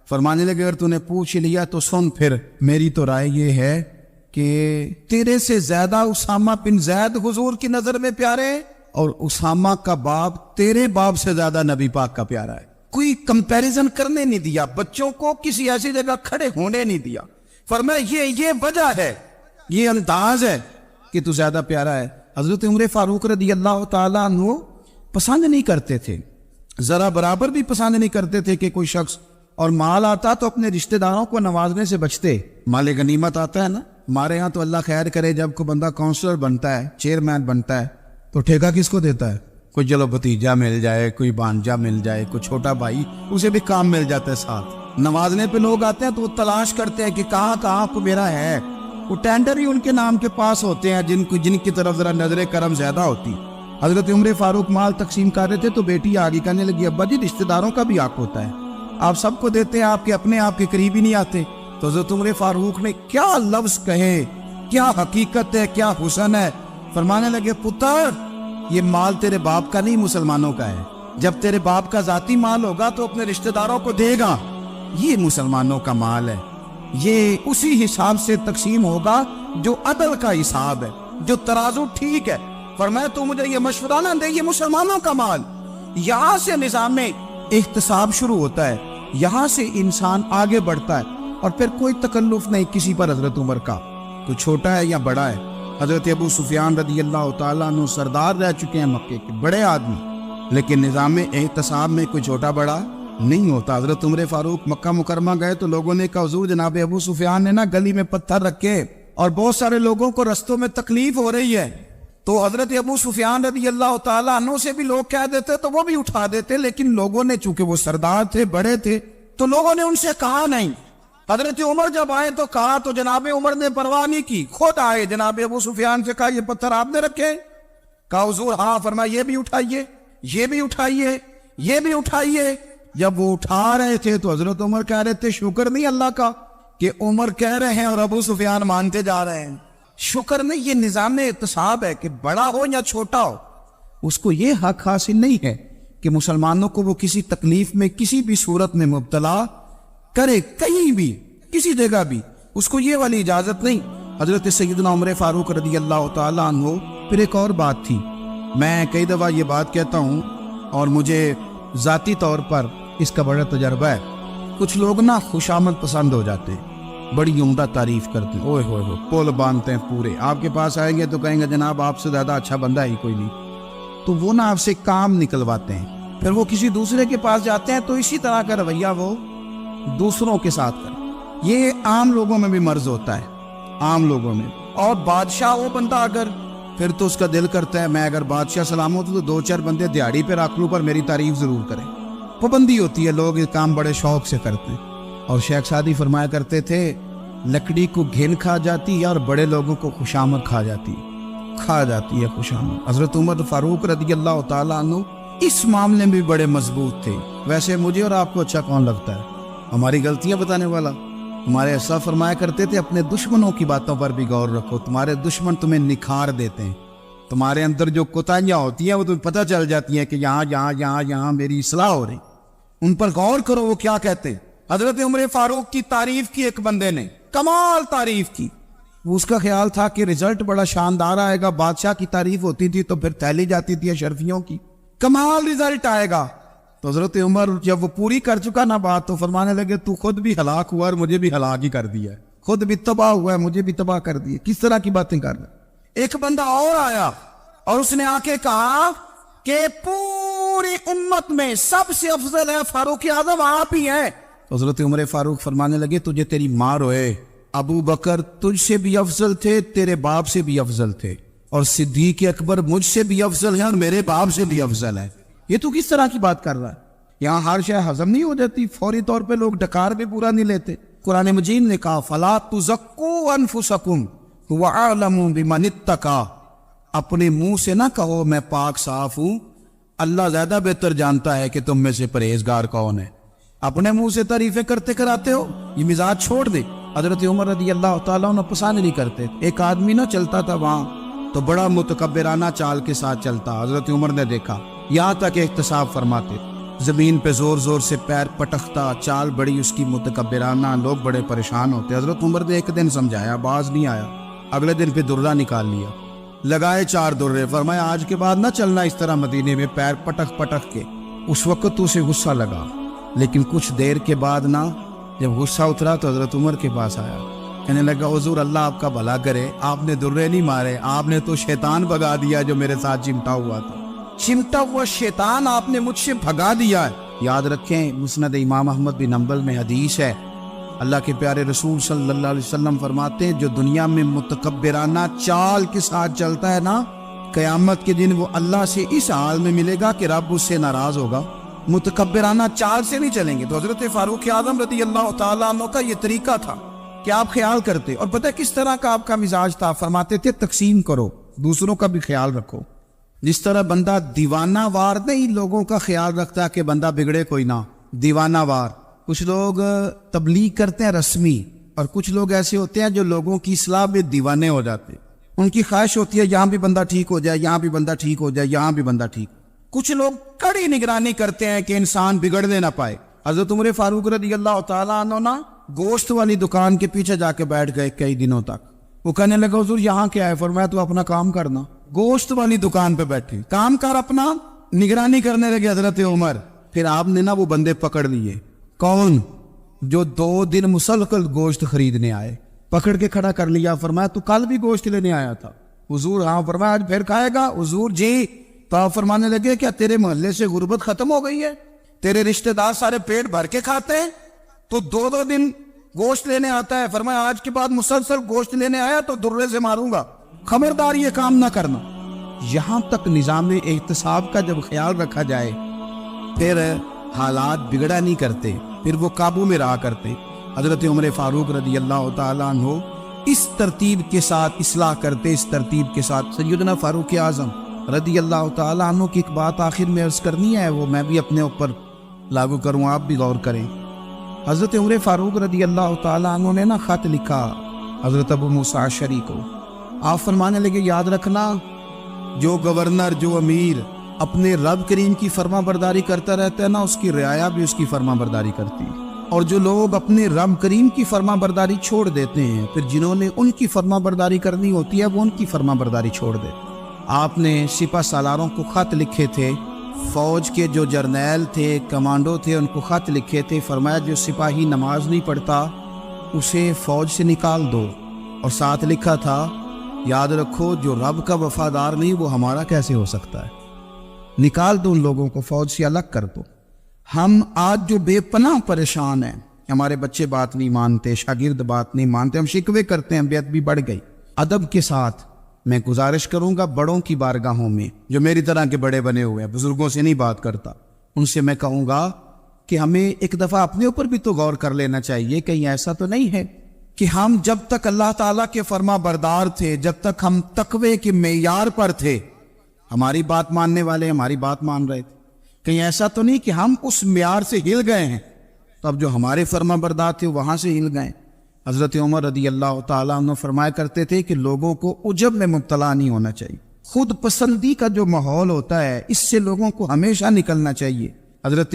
فرمانے لگے اگر تو نے پوچھ لیا تو سن، پھر میری تو رائے یہ ہے کہ تیرے سے زیادہ اسامہ بن زید حضور کی نظر میں پیارے، اور اسامہ کا باپ تیرے باپ سے زیادہ نبی پاک کا پیارا ہے۔ کوئی کمپیریزن کرنے نہیں دیا، بچوں کو کسی ایسی جگہ کھڑے ہونے نہیں دیا۔ فرمایا یہ وجہ ہے، یہ انداز ہے کہ تو زیادہ پیارا ہے۔ حضرت عمر فاروق رضی اللہ تعالیٰ عنہ پسند نہیں کرتے تھے، ذرا برابر بھی پسند نہیں کرتے تھے کہ کوئی شخص اور مال آتا تو اپنے رشتہ داروں کو نوازنے سے بچتے۔ مال غنیمت آتا ہے نا، ہمارے ہاں تو اللہ خیر کرے جب کوئی بندہ کونسلر بنتا ہے، چیئرمین بنتا ہے، تو ٹھیکہ کس کو دیتا ہے؟ کوئی چلو بھتیجا مل جائے، کوئی بانجا مل جائے، کوئی چھوٹا بھائی، اسے بھی کام مل جاتا ہے ساتھ۔ نوازنے پہ لوگ آتے ہیں تو وہ تلاش کرتے ہیں کہ کہاں کو میرا ہے، وہ ٹینڈر ہی ان کے نام کے پاس ہوتے ہیں جن کی طرف ذرا نظر کرم زیادہ ہوتی۔ حضرت عمر فاروق مال تقسیم کر رہے تھے تو بیٹی آگے کہنے لگی ابا جی رشتہ داروں کا بھی حق ہوتا ہے، آپ سب کو دیتے ہیں، آپ کے قریب ہی نہیں آتے۔ تو حضرت عمر فاروق نے کیا لفظ کہے، کیا حقیقت ہے، کیا حسن ہے۔ فرمانے لگے پتر یہ مال تیرے باپ کا نہیں، مسلمانوں کا ہے، جب تیرے باپ کا ذاتی مال ہوگا تو اپنے رشتہ داروں کو دے گا، یہ مسلمانوں کا مال ہے، یہ اسی حساب سے تقسیم ہوگا جو عدل کا حساب ہے، جو ترازو ٹھیک ہے۔ فرمایا تو مجھے یہ مشورہ نہ دے، یہ مسلمانوں کا مال۔ یہاں سے نظام احتساب شروع ہوتا ہے، یہاں سے انسان آگے بڑھتا ہے، اور پھر کوئی تکلف نہیں کسی پر حضرت عمر کا، کوئی چھوٹا ہے یا بڑا ہے۔ حضرت ابو سفیان رضی اللہ تعالیٰ عنہ سردار رہ چکے ہیں مکے کے، بڑے آدمی، لیکن نظام احتساب میں کوئی چھوٹا بڑا نہیں ہوتا۔ حضرت عمر فاروق مکہ مکرمہ گئے تو لوگوں نے کہا حضور جناب ابو سفیان نے نا گلی میں پتھر رکھے اور بہت سارے لوگوں کو رستوں میں تکلیف ہو رہی ہے، تو حضرت ابو سفیان رضی اللہ تعالیٰ عنہ سے بھی لوگ کہہ دیتے تو وہ بھی اٹھا دیتے، لیکن لوگوں نے چونکہ وہ سردار تھے، بڑے تھے، تو لوگوں نے ان سے کہا نہیں۔ حضرت عمر جب آئے تو کہا تو جناب عمر نے پرواہ نہیں کی، خود آئے جناب ابو سفیان سے کہا یہ پتھر آپ نے رکھے؟ کہا حضور ہاں۔ فرمایا یہ بھی اٹھائیے، یہ بھی اٹھائیے، یہ بھی اٹھائیے۔ جب وہ اٹھا رہے تھے تو حضرت عمر کہہ رہے تھے شکر نہیں اللہ کا کہ عمر کہہ رہے ہیں اور ابو سفیان مانتے جا رہے ہیں، شکر نہیں۔ یہ نظام احتساب ہے کہ بڑا ہو یا چھوٹا ہو، اس کو یہ حق حاصل نہیں ہے کہ مسلمانوں کو وہ کسی تکلیف میں کسی بھی صورت میں مبتلا کرے، کہیں بھی کسی جگہ بھی، اس کو یہ والی اجازت نہیں۔ حضرت سیدنا عمر فاروق رضی اللہ تعالیٰ عنہ۔ پھر ایک اور بات تھی، میں کئی دفعہ یہ بات کہتا ہوں اور مجھے ذاتی طور پر اس کا بڑا تجربہ ہے، کچھ لوگ نا خوشامد پسند ہو جاتے ہیں، بڑی عمدہ تعریف کرتے ہیں، اوئے ہوئے ہوئے پول باندھتے ہیں پورے، آپ کے پاس آئیں گے تو کہیں گے جناب آپ سے زیادہ اچھا بندہ ہی کوئی نہیں، تو وہ نا آپ سے کام نکلواتے ہیں، پھر وہ کسی دوسرے کے پاس جاتے ہیں تو اسی طرح کا رویہ وہ دوسروں کے ساتھ کریں۔ یہ عام لوگوں میں بھی مرض ہوتا ہے، عام لوگوں میں۔ اور بادشاہ وہ بندہ اگر پھر تو اس کا دل کرتا ہے میں اگر بادشاہ سلامت ہوں تو دو چار بندے دیہڑی پہ رکھ لوں پر میری تعریف ضرور کریں، پابندی ہوتی ہے، لوگ یہ کام بڑے شوق سے کرتے ہیں۔ اور شیخ سعدی فرمایا کرتے تھے لکڑی کو گھن کھا جاتی ہے اور بڑے لوگوں کو خوشامد کھا جاتی ہے خوشامد۔ حضرت عمر فاروق رضی اللہ تعالیٰ عنہ اس معاملے میں بھی بڑے مضبوط تھے۔ ویسے مجھے اور آپ کو اچھا کون لگتا ہے؟ ہماری غلطیاں بتانے والا؟ ہمارے ایسا فرمایا کرتے تھے اپنے دشمنوں کی باتوں پر بھی غور رکھو، تمہارے دشمن تمہیں نکھار دیتے ہیں، تمہارے اندر جو کوتاہیاں ہوتی ہیں وہ تمہیں پتہ چل جاتی ہیں کہ یہاں میری اصلاح ہو رہی، ان پر غور کرو وہ کیا کہتے ہیں۔ حضرت عمر فاروق کی تعریف کی ایک بندے نے، کمال تعریف کی، وہ اس کا خیال تھا کہ رزلٹ بڑا شاندار آئے گا، بادشاہ کی تعریف ہوتی تھی تو پھر تھیلی جاتی تھی اشرفیوں کی، کمال رزلٹ آئے گا۔ تو حضرت عمر جب وہ پوری کر چکا نا بات تو فرمانے لگے تو خود بھی ہلاک ہوا اور مجھے بھی ہلاک ہی کر دیا ہے، خود بھی تباہ ہوا ہے مجھے بھی تباہ کر دیا، کس طرح کی باتیں کر رہے۔ ایک بندہ اور آیا اور اس نے آ کے کہا کہ پوری امت میں سب سے افضل ہے فاروق اعظم آپ ہی ہیں۔ حضرت عمر فاروق فرمانے لگے تجھے تیری ماں روئے، ابو بکر تجھ سے بھی افضل تھے، تیرے باپ سے بھی افضل تھے، اور صدیق اکبر مجھ سے بھی افضل ہیں اور میرے باپ سے بھی افضل ہے۔ یہ تو کس طرح کی بات کر رہا ہے؟ یہاں ہر شے ہضم نہیں ہو جاتی، فوری طور پہ لوگ ڈکار بھی پورا نہیں لیتے۔ قرآن مجید نے کہا فَلَا تُزَكُّوا أَنفُسَكُمْ هُوَ أَعْلَمُ بِمَنِ اتَّقَىٰ، اپنے منہ سے نہ کہو میں پاک صاف ہوں، اللہ زیادہ بہتر جانتا ہے کہ تم میں سے پرہیزگار کون ہے۔ اپنے منہ سے تعریفیں کرتے کراتے ہو، یہ مزاج چھوڑ دے۔ حضرت عمر رضی اللہ تعالیٰ عنہ پسند نہیں کرتے۔ ایک آدمی نہ چلتا تھا وہاں تو بڑا متکبرانہ چال کے ساتھ چلتا، حضرت عمر نے دیکھا، یہاں تک احتساب فرماتے، زمین پہ زور زور سے پیر پٹکتا، چال بڑی اس کی متکبرانہ، لوگ بڑے پریشان ہوتے۔ حضرت عمر نے ایک دن سمجھایا، باز نہیں آیا، اگلے دن پہ درہ نکال لیا، لگائے 4 درے، فرمایا آج کے بعد نہ چلنا اس طرح مدینے میں پیر پٹک پٹک کے۔ اس وقت تو اسے غصہ لگا، لیکن کچھ دیر کے بعد نا جب غصہ اترا تو حضرت عمر کے پاس آیا، کہنے لگا حضور اللہ آپ کا بھلا کرے، آپ نے درے نہیں مارے، آپ نے تو شیطان بھگا دیا جو میرے ساتھ چمٹا ہوا تھا، چمٹا ہوا شیطان آپ نے مجھ سے بھگا دیا ہے۔ یاد رکھیں مسند امام احمد بن حنبل میں حدیث ہے، اللہ کے پیارے رسول صلی اللہ علیہ وسلم فرماتے ہیں جو دنیا میں متکبرانہ چال کے ساتھ چلتا ہے نا، قیامت کے دن وہ اللہ سے اس حال میں ملے گا کہ رب اس سے ناراض ہوگا۔ متکبرانہ چال سے نہیں چلیں گے۔ تو حضرت فاروق اعظم رضی اللہ تعالیٰ عنہ کا یہ طریقہ تھا کہ آپ خیال کرتے، اور پتہ کس طرح کا آپ کا مزاج تھا، فرماتے تھے تقسیم کرو، دوسروں کا بھی خیال رکھو۔ جس طرح بندہ دیوانہ وار نہیں لوگوں کا خیال رکھتا کہ بندہ بگڑے کوئی نہ، دیوانہ وار۔ کچھ لوگ تبلیغ کرتے ہیں رسمی، اور کچھ لوگ ایسے ہوتے ہیں جو لوگوں کی اصلاح میں دیوانے ہو جاتے، ان کی خواہش ہوتی ہے یہاں بھی بندہ ٹھیک ہو جائے، یہاں بھی بندہ ٹھیک ہو جائے، یہاں بھی بندہ ٹھیک۔ کچھ لوگ کڑی نگرانی کرتے ہیں کہ انسان بگڑنے نہ پائے۔ حضرت عمر فاروق رضی اللہ تعالیٰ عنہ نا گوشت والی دکان کے پیچھے جا کے بیٹھ گئے کئی دنوں تک۔ وہ کہنے لگا حضور یہاں کیا ہے؟ فرمایا تو اپنا کام کرنا۔ گوشت والی دکان پہ بیٹھے، کام کر اپنا، نگرانی کرنے لگے حضرت عمر۔ پھر آپ نے نا وہ بندے پکڑ لیے، کون؟ جو 2 دن مسلسل گوشت خریدنے آئے، پکڑ کے کھڑا کر لیا۔ فرمایا تو کل بھی گوشت لینے آیا تھا؟ حضور ہاں۔ فرمایا آج پھر کھائے گا؟ حضور جی۔ تو آپ فرمانے لگے کیا تیرے محلے سے غربت ختم ہو گئی ہے؟ تیرے رشتہ دار سارے پیٹ بھر کے کھاتے ہیں، تو 2 دن گوشت لینے آتا ہے۔ فرمایا آج کے بعد مسلسل گوشت لینے آیا تو درے سے ماروں گا، خبردار یہ کام نہ کرنا۔ یہاں تک نظام احتساب کا جب خیال رکھا جائے پھر حالات بگڑا نہیں کرتے، پھر وہ قابو میں رہا کرتے۔ حضرت عمر فاروق رضی اللہ تعالیٰ عنہ اس ترتیب کے ساتھ اصلاح کرتے، اس ترتیب کے ساتھ۔ سیدنا فاروق اعظم رضی اللہ تعالیٰ عنہ کی ایک بات آخر میں عرض کرنی ہے، وہ میں بھی اپنے اوپر لاگو کروں، آپ بھی غور کریں۔ حضرت عمر فاروق رضی اللہ تعالیٰ عنہ نے نا خط لکھا حضرت ابو موسیٰ اشعری کو۔ آپ فرمانے لگے یاد رکھنا جو گورنر، جو امیر اپنے رب کریم کی فرما برداری کرتا رہتا ہے نا، اس کی رعایا بھی اس کی فرما برداری کرتی ہے، اور جو لوگ اپنے رب کریم کی فرما برداری چھوڑ دیتے ہیں پھر جنہوں نے ان کی فرما برداری کرنی ہوتی ہے وہ ان کی فرما برداری چھوڑ دیتے۔ آپ نے سپہ سالاروں کو خط لکھے تھے، فوج کے جو جرنیل تھے، کمانڈو تھے، ان کو خط لکھے تھے، فرمایا جو سپاہی نماز نہیں پڑھتا اسے فوج سے نکال دو، اور ساتھ لکھا تھا یاد رکھو جو رب کا وفادار نہیں وہ ہمارا کیسے ہو سکتا ہے، نکال دو ان لوگوں کو، فوج سے الگ کر دو۔ ہم آج جو بے پناہ پریشان ہیں، ہمارے بچے بات نہیں مانتے، شاگرد بات نہیں مانتے، ہم شکوے کرتے ہیں، بے ادبی بڑھ گئی۔ ادب کے ساتھ میں گزارش کروں گا بڑوں کی بارگاہوں میں، جو میری طرح کے بڑے بنے ہوئے ہیں، بزرگوں سے نہیں بات کرتا، ان سے میں کہوں گا کہ ہمیں ایک دفعہ اپنے اوپر بھی تو غور کر لینا چاہیے، کہیں ایسا تو نہیں ہے کہ ہم جب تک اللہ تعالیٰ کے فرما بردار تھے، جب تک ہم تقوی کے معیار پر تھے، ہماری بات ماننے والے ہماری بات مان رہے تھے، کہیں ایسا تو نہیں کہ ہم اس معیار سے ہل گئے ہیں تو اب جو ہمارے فرما بردار تھے وہاں سے ہل گئے۔ حضرت عمر رضی اللہ تعالیٰ عنہ فرمایا کرتے تھے کہ لوگوں کو عجب میں مبتلا نہیں ہونا چاہیے، خود پسندی کا جو ماحول ہوتا ہے اس سے لوگوں کو ہمیشہ نکلنا چاہیے۔ حضرت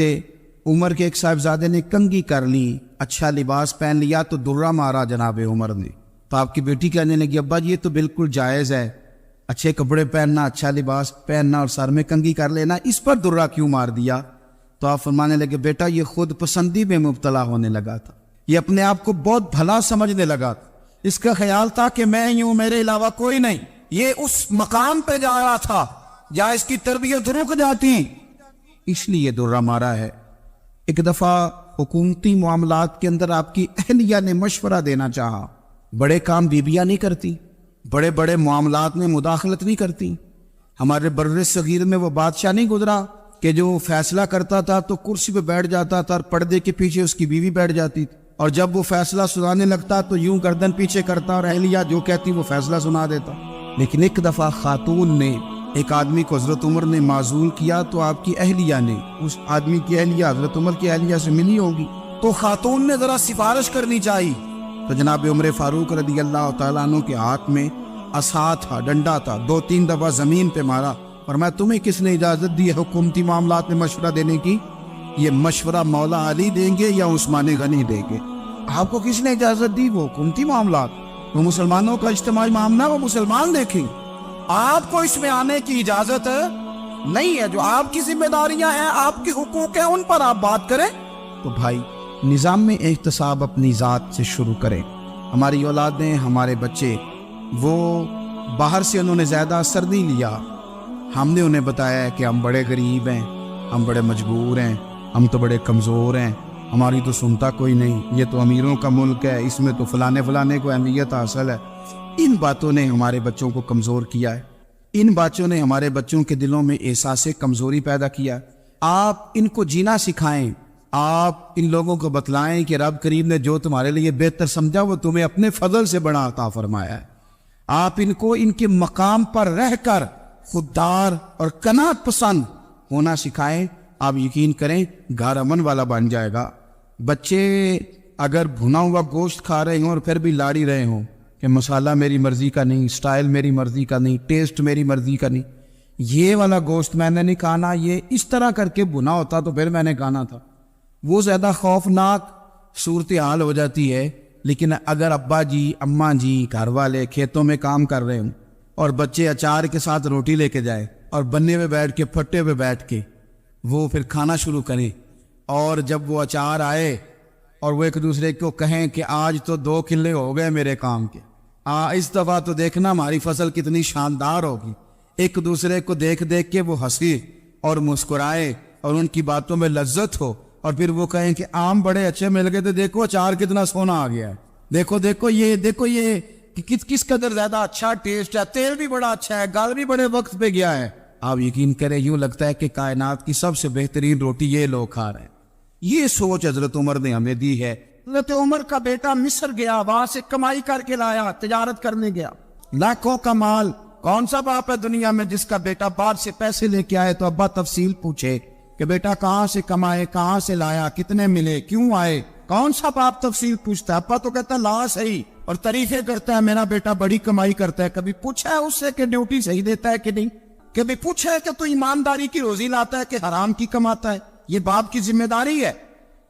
عمر کے ایک صاحبزادے نے کنگھی کر لی، اچھا لباس پہن لیا تو درہ مارا جناب عمر نے، تو آپ کی بیٹی کہنے لگی ابا یہ تو بالکل جائز ہے، اچھے کپڑے پہننا، اچھا لباس پہننا اور سر میں کنگھی کر لینا، اس پر درہ کیوں مار دیا؟ تو آپ فرمانے لگے بیٹا یہ خود پسندی میں مبتلا ہونے لگا تھا، یہ اپنے آپ کو بہت بھلا سمجھنے لگا تھا، اس کا خیال تھا کہ میں ہی ہوں، میرے علاوہ کوئی نہیں، یہ اس مقام پہ جا رہا تھا جہاں اس کی تربیت رک جاتی، اس لیے درہ مارا ہے۔ ایک دفعہ حکومتی معاملات کے اندر آپ کی اہلیہ نے مشورہ دینا چاہا، بڑے کام بیویاں نہیں کرتی، بڑے بڑے معاملات میں مداخلت نہیں کرتی۔ ہمارے بر صغیر میں وہ بادشاہ نہیں گزرا کہ جو فیصلہ کرتا تھا تو کرسی پہ بیٹھ جاتا تھا اور پردے کے پیچھے اس کی بیوی بیٹھ جاتی تھی، اور جب وہ فیصلہ سنانے لگتا تو یوں گردن پیچھے کرتا اور اہلیہ جو کہتی وہ فیصلہ سنا دیتا۔ لیکن ایک دفعہ خاتون نے ایک آدمی کو حضرت عمر نے معزول کیا تو آپ کی اہلیہ نے، اس آدمی کی اہلیہ حضرت عمر کی اہلیہ سے ملی ہوگی، تو خاتون نے ذرا سفارش کرنی چاہیے، تو جناب عمر فاروق رضی اللہ تعالیٰ عنہ کے ہاتھ میں عصا تھا، ڈنڈا تھا، 2-3 دفعہ زمین پہ مارا، فرمایا تمہیں کس نے اجازت دی ہے حکومتی معاملات میں مشورہ دینے کی؟ یہ مشورہ مولا علی دیں گے یا عثمان غنی دیں گے؟ آپ کو کس نے اجازت دی؟ وہ حکومتی معاملات، وہ مسلمانوں کا اجتماعی معاملہ، وہ مسلمان دیکھیں، آپ کو اس میں آنے کی اجازت نہیں ہے، جو آپ کی ذمہ داریاں ہیں، آپ کے حقوق ہیں، ان پر آپ بات کریں۔ تو بھائی نظام میں احتساب اپنی ذات سے شروع کریں۔ ہماری اولادیں، ہمارے بچے، وہ باہر سے انہوں نے زیادہ اثر نہیں لیا، ہم نے انہیں بتایا ہے کہ ہم بڑے غریب ہیں، ہم بڑے مجبور ہیں، ہم تو بڑے کمزور ہیں، ہماری تو سنتا کوئی نہیں، یہ تو امیروں کا ملک ہے، اس میں تو فلانے کو اہمیت حاصل ہے۔ ان باتوں نے ہمارے بچوں کو کمزور کیا ہے، ان باتوں نے ہمارے بچوں کے دلوں میں احساس کمزوری پیدا کیا ہے۔ آپ ان کو جینا سکھائیں، آپ ان لوگوں کو بتلائیں کہ رب کریم نے جو تمہارے لیے بہتر سمجھا وہ تمہیں اپنے فضل سے بڑا عطا فرمایا ہے۔ آپ ان کو ان کے مقام پر رہ کر خوددار اور قناعت پسند ہونا سکھائیں، آپ یقین کریں گھر امن والا بن جائے گا۔ بچے اگر بھنا ہوا گوشت کھا رہے ہوں اور پھر بھی لاڑی رہے ہوں کہ مسالہ میری مرضی کا نہیں، سٹائل میری مرضی کا نہیں، ٹیسٹ میری مرضی کا نہیں، یہ والا گوشت میں نے نہیں کھانا، یہ اس طرح کر کے بھنا ہوتا تو پھر میں نے کھانا تھا، وہ زیادہ خوفناک صورتحال ہو جاتی ہے۔ لیکن اگر ابا جی، اماں جی، گھر والے کھیتوں میں کام کر رہے ہوں اور بچے اچار کے ساتھ روٹی لے کے جائے اور بننے میں بیٹھ کے، پھٹے پہ بیٹھ کے وہ پھر کھانا شروع کریں، اور جب وہ اچار آئے اور وہ ایک دوسرے کو کہیں کہ آج تو 2 کلے ہو گئے میرے کام کے، اس دفعہ تو دیکھنا ہماری فصل کتنی شاندار ہوگی، ایک دوسرے کو دیکھ دیکھ کے وہ ہنسے اور مسکرائے اور ان کی باتوں میں لذت ہو، اور پھر وہ کہیں کہ آم بڑے اچھے مل گئے تھے، دیکھو اچار کتنا سونا آ گیا ہے، دیکھو یہ کس قدر زیادہ اچھا ٹیسٹ ہے، تیل بھی بڑا اچھا ہے، گال بھی بڑے وقت پہ گیا ہے۔ آپ یقین کریں یوں لگتا ہے کہ کائنات کی سب سے بہترین روٹی یہ لوگ کھا رہے ہیں۔ یہ سوچ حضرت عمر نے ہمیں دی ہے۔ حضرت عمر کا بیٹا مصر گیا، وہاں سے کمائی کر کے لایا، تجارت کرنے گیا، لاکھوں کا مال۔ کون سا باپ ہے دنیا میں جس کا بیٹا باہر سے پیسے لے کے آئے تو ابا تفصیل پوچھے کہ بیٹا کہاں سے کمائے، کہاں سے لایا، کتنے ملے، کیوں آئے؟ کون سا باپ تفصیل پوچھتا ہے؟ ابا تو کہتا ہے لا صحیح، اور تعریفیں کرتا ہے میرا بیٹا بڑی کمائی کرتا ہے۔ کبھی پوچھا ہے اس سے کہ ڈیوٹی صحیح دیتا ہے کہ نہیں؟ کبھی پوچھا ہے کہ تو ایمانداری کی روزی لاتا ہے کہ حرام کی کماتا ہے؟ یہ باپ کی ذمہ داری ہے،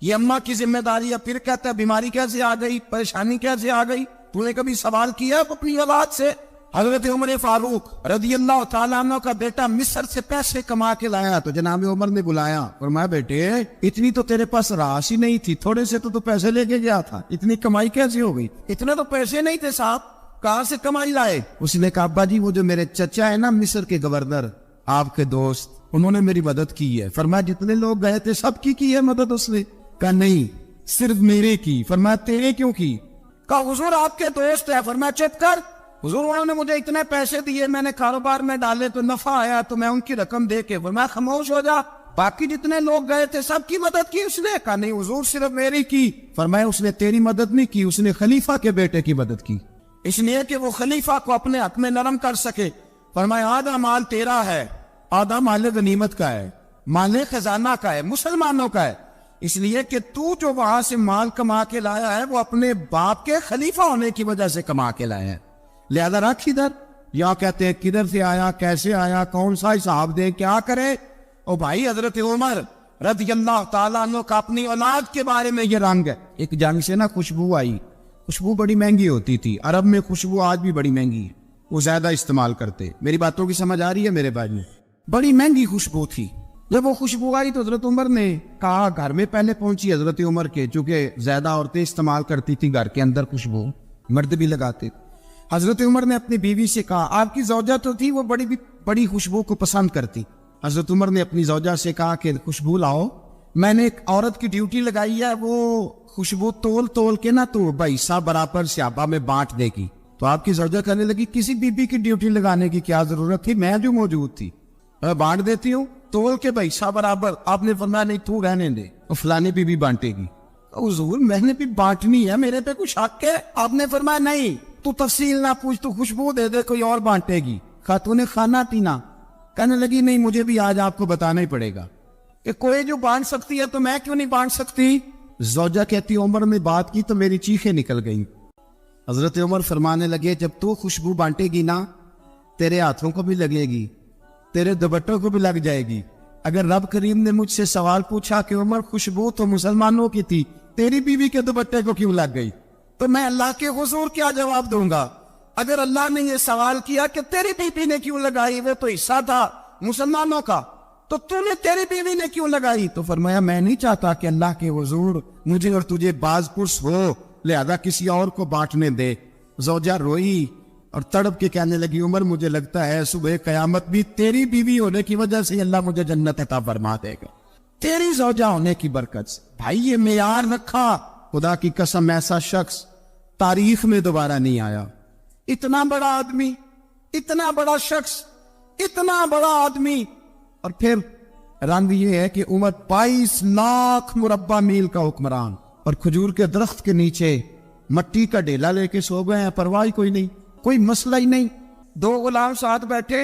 یہ اماں کی ذمہ داری ہے۔ پھر کہتا ہے بیماری کیسے آ گئی، پریشانی کیسے آ گئی؟ تو نے کبھی سوال کیا اپنی اولاد سے؟ حضرت عمر فاروق رضی اللہ تعالیٰ عنہ کا بیٹا مصر سے پیسے کما کے لایا تو جناب عمر نے بلایا، فرمایا بیٹے اتنی تو تیرے پاس راس ہی نہیں تھی، تھوڑے سے تو پیسے لے کے گیا تھا، اتنی کمائی کیسے ہو گئی؟ اتنے تو پیسے نہیں تھے صاحب، کہاں سے کمائی لائے؟ اس نے کہا ابا جی وہ جو میرے چچا ہے نا مصر کے گورنر، آپ کے دوست، انہوں نے میری مدد کی ہے۔ فرمایا جتنے لوگ گئے تھے سب کی ہے مدد اس نے؟ کہا نہیں صرف میرے کی۔ فرمایا تیرے کیوں کی؟ کہا حضور آپ کے دوست ہے۔ فرمایا چپ کر، حضور انہوں نے مجھے اتنے پیسے دیے، میں نے کاروبار میں ڈالے تو نفع آیا تو میں ان کی رقم دے کے۔ فرمایا خاموش ہو جا، باقی جتنے لوگ گئے تھے سب کی مدد کی اس نے؟ کہا نہیں حضور صرف میری کی۔ فرمایا اس نے تیری مدد نہیں کی، اس نے خلیفہ کے بیٹے کی مدد کی، اس لیے کہ وہ خلیفہ کو اپنے حق میں نرم کر سکے۔ فرمایا آدھا مال تیرا ہے، آدھا مال غنیمت کا ہے، مال خزانہ کا ہے، مسلمانوں کا ہے، اس لیے کہ تو جو وہاں سے مال کما کے لایا ہے وہ اپنے باپ کے خلیفہ ہونے کی وجہ سے کما کے لایا ہے، لہذا رکھ ادھر۔ یا کہتے ہیں کدھر سے آیا، کیسے آیا، کون سا حساب دے، کیا کرے؟ او بھائی حضرت عمر رضی اللہ تعالیٰ عنہ کا اپنی اولاد کے بارے میں یہ رنگ ہے۔ ایک جنگ سے نا خوشبو آئی، خوشبو بڑی مہنگی ہوتی تھی، عرب میں خوشبو آج بھی بڑی مہنگی ہے، وہ زیادہ استعمال کرتے۔ میری باتوں کی سمجھ آ رہی ہے میرے بھائی؟ بڑی مہنگی خوشبو تھی۔ جب وہ خوشبو آئی تو حضرت عمر نے کہا، گھر میں پہلے پہنچی حضرت عمر کے، چونکہ زیادہ عورتیں استعمال کرتی تھی گھر کے اندر خوشبو، مرد بھی لگاتے تھے۔ حضرت عمر نے اپنی بیوی سے کہا، آپ کی زوجہ تو تھی وہ بڑی خوشبو کو پسند کرتی۔ حضرت عمر نے اپنی زوجہ سے کہا کہ خوشبو لاؤ، میں نے ایک عورت کی ڈیوٹی لگائی ہے، وہ خوشبو تول کے نا تو حصہ برابر صحابہ میں بانٹ دے گی۔ تو آپ کی زوجہ کہنے لگی کسی بی بی کی ڈیوٹی لگانے کی کیا ضرورت تھی، میں جو موجود تھی میں بانٹ دیتی ہوں تول کے حصہ برابر۔ آپ نے فرمایا نہیں تو رہنے دے، وہ فلانی بی بی بانٹے گی۔ حضور میں نے بھی بانٹنی ہے، میرے پہ کچھ حق ہے؟ آپ نے فرمایا نہیں تو تفصیل نہ پوچھ، تو خوشبو دے دے، کوئی اور بانٹے گی۔ خاتون خانہ تھی نا، کہنے لگی نہیں مجھے بھی آج آپ کو بتانا ہی پڑے گا کہ کوئی جو بانٹ سکتی ہے تو میں کیوں نہیں بانٹ سکتی؟ زوجہ کہتی عمر نے بات کی تو میری چیخیں نکل گئیں. حضرت عمر فرمانے لگے جب تو خوشبو بانٹے گی نا تیرے ہاتھوں کو بھی لگے گی, تیرے دوپٹوں کو بھی لگ جائے گی. اگر رب کریم نے مجھ سے سوال پوچھا کہ عمر خوشبو تو مسلمانوں کی تھی, تیری بیوی کے دوپٹے کو کیوں لگ گئی, تو میں اللہ کے حضور کیا جواب دوں گا؟ اگر اللہ نے یہ سوال کیا کہ تیری بیوی نے کیوں لگائی, وہ تو حصہ تھا مسلمانوں کا, تو نے تیری بیوی نے کیوں لگائی؟ تو فرمایا میں نہیں چاہتا کہ اللہ کے حضور مجھے اور تجھے باز پرس ہو, لہذا کسی اور کو بانٹنے دے. زوجہ روئی اور تڑپ کے کہنے لگی عمر مجھے لگتا ہے صبح قیامت بھی تیری بیوی ہونے کی وجہ سے اللہ مجھے جنت عطا فرما دے گا, تیری زوجہ ہونے کی برکت سے. بھائی یہ معیار رکھا, خدا کی قسم ایسا شخص تاریخ میں دوبارہ نہیں آیا. اتنا بڑا آدمی, اتنا بڑا شخص, اتنا بڑا آدمی, اور پھر رنگ یہ ہے کہ عمر 22 لاکھ مربع میل کا حکمران, اور کھجور کے درخت کے نیچے مٹی کا ڈیلا لے کے سو گئے ہیں, پرواہ کوئی نہیں, کوئی مسئلہ ہی نہیں. 2 غلام ساتھ بیٹھے,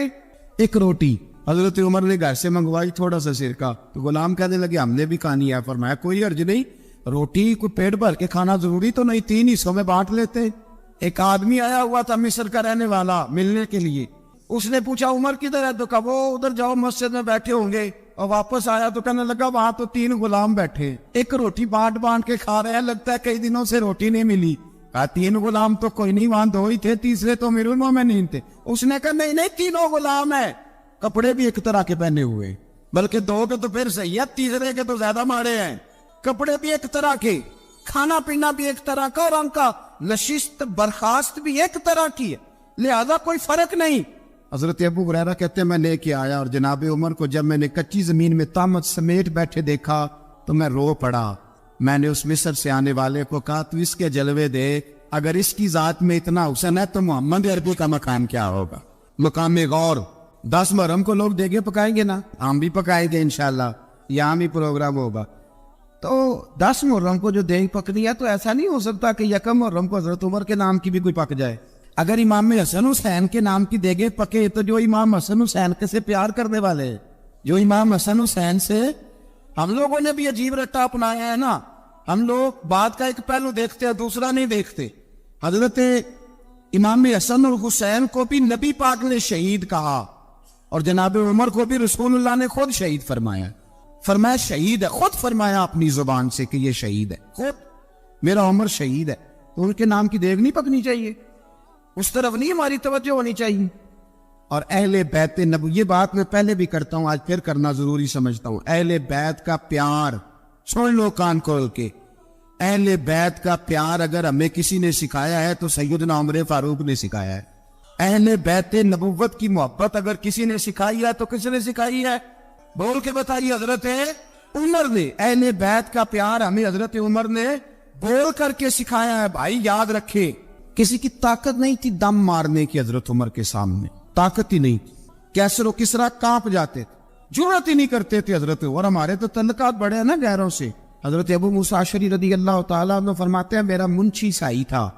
ایک روٹی حضرت عمر نے گھر سے منگوائی, تھوڑا سا سرکہ, تو غلام کہنے لگے ہم نے بھی کھانی ہے. فرمایا کوئی حرج نہیں, روٹی کو پیٹ بھر کے کھانا ضروری تو نہیں, 3 حصوں میں بانٹ لیتے. ایک آدمی آیا ہوا تھا مصر کا رہنے والا ملنے کے لیے, اس نے پوچھا عمر کدھر ہے, تو کہا وہ ادھر جاؤ مسجد میں بیٹھے ہوں گے. اور واپس آیا تو کہنے لگا وہاں تو 3 غلام بیٹھے, ایک روٹی بانٹ بانٹ کے کھا رہے ہیں, لگتا ہے کئی دنوں سے روٹی نہیں ملی. کہا 3 غلام تو کوئی نہیں, وہاں 2 ہی تھے, تیسرے تو امیر المومنین تھے. اس نے کہا نہیں 3 غلام ہیں, کپڑے بھی ایک طرح کے پہنے ہوئے, بلکہ 2 کے تو پھر صحیح ہے, تیسرے کے تو زیادہ ماڑے ہیں. کپڑے بھی ایک طرح کے, کھانا پینا بھی ایک طرح کا, اور ان کا نشست برخاست بھی ایک طرح کی ہے, لہذا کوئی فرق نہیں. حضرت ابو ہریرہ کہتے ہیں میں لے کے آیا, اور جناب عمر کو جب میں نے کچی زمین میں تامت سمیٹ بیٹھے دیکھا تو میں رو پڑا. میں نے اس مصر سے آنے والے کو کہا تو اس کے جلوے دیکھ, اگر اس کی ذات میں اتنا حسن ہے تو محمد عربی کا مقام کیا ہوگا, مقام غور. 10 محرم کو لوگ دیگے پکائیں گے نا, ہم بھی پکائیں گے انشاءاللہ, یہاں بھی پروگرام ہوگا. تو 10 محرم کو جو دیگ پکنی ہے تو ایسا نہیں ہو سکتا کہ 1 محرم کو حضرت عمر کے نام کی بھی کوئی پک جائے. اگر امام حسن حسین کے نام کی دیگیں پکے تو جو امام حسن حسین کے سے پیار کرنے والے, جو امام حسن حسین سے, ہم لوگوں نے بھی عجیب رٹا اپنایا ہے نا, ہم لوگ بات کا ایک پہلو دیکھتے ہیں دوسرا نہیں دیکھتے. حضرت امام حسن اور حسین کو بھی نبی پاک نے شہید کہا, اور جناب عمر کو بھی رسول اللہ نے خود شہید فرمایا. فرمایا شہید ہے, خود فرمایا اپنی زبان سے کہ یہ شہید ہے, خود میرا عمر شہید ہے. تو ان کے نام کی دیگ نہیں پکنی چاہیے, اس طرف نہیں ہماری توجہ ہونی چاہیے. اور اہل بیت نبوی, یہ بات میں پہلے بھی کرتا ہوں, آج پھر کرنا ضروری سمجھتا ہوں. اہل بیت کا پیار سن لو کان کھول کے, اہل بیت کا پیار اگر ہمیں کسی نے سکھایا ہے تو سیدنا عمر فاروق نے سکھایا ہے. اہل بیت نبوت کی محبت اگر کسی نے سکھائی ہے تو کس نے سکھائی ہے؟ بول کے بتائیے. حضرت عمر نے. اہل بیت کا پیار ہمیں حضرت عمر نے بول کر کے سکھایا ہے. بھائی یاد رکھے, کسی کی طاقت نہیں تھی دم مارنے کی حضرت عمر کے سامنے, طاقت ہی نہیں تھی. کیسر و کسرا کانپ جاتے تھے, جرأت ہی نہیں کرتے تھے حضرت. اور ہمارے تو تعلقات بڑے ہیں نا غیروں سے. حضرت ابو موسیٰ اشعری رضی اللہ تعالیٰ عنہ فرماتے ہیں میرا منشی عیسائی تھا,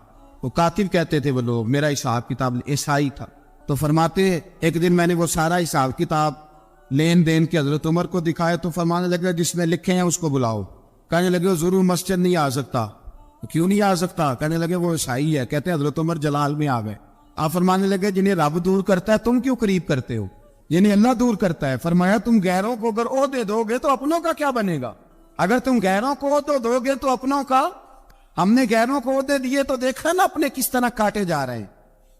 وہ کاتب کہتے تھے وہ لوگ, میرا حساب کتاب عیسائی تھا. تو فرماتے ایک دن میں نے وہ سارا حساب کتاب لین دین کے حضرت عمر کو دکھایا تو فرمانے لگے جس میں لکھے ہیں اس کو بلاؤ. کہنے لگے وہ ضرور مسجد نہیں آ سکتا. کیوں نہیں آ سکتا؟ کہنے لگے وہ عیسائی ہے. کہتے ہیں حضرت عمر جلال میں آ گئے. آپ فرمانے لگے جنہیں رب دور کرتا ہے تم کیوں قریب کرتے ہو, جنہیں اللہ دور کرتا ہے. فرمایا تم غیروں کو اگر عہدے دو گے تو اپنوں کا کیا بنے گا؟ اگر تم غیروں کو عہدے دو گے تو اپنوں کا. ہم نے غیروں کو عہدے دیے تو دیکھا نا اپنے کس طرح کاٹے جا رہے ہیں.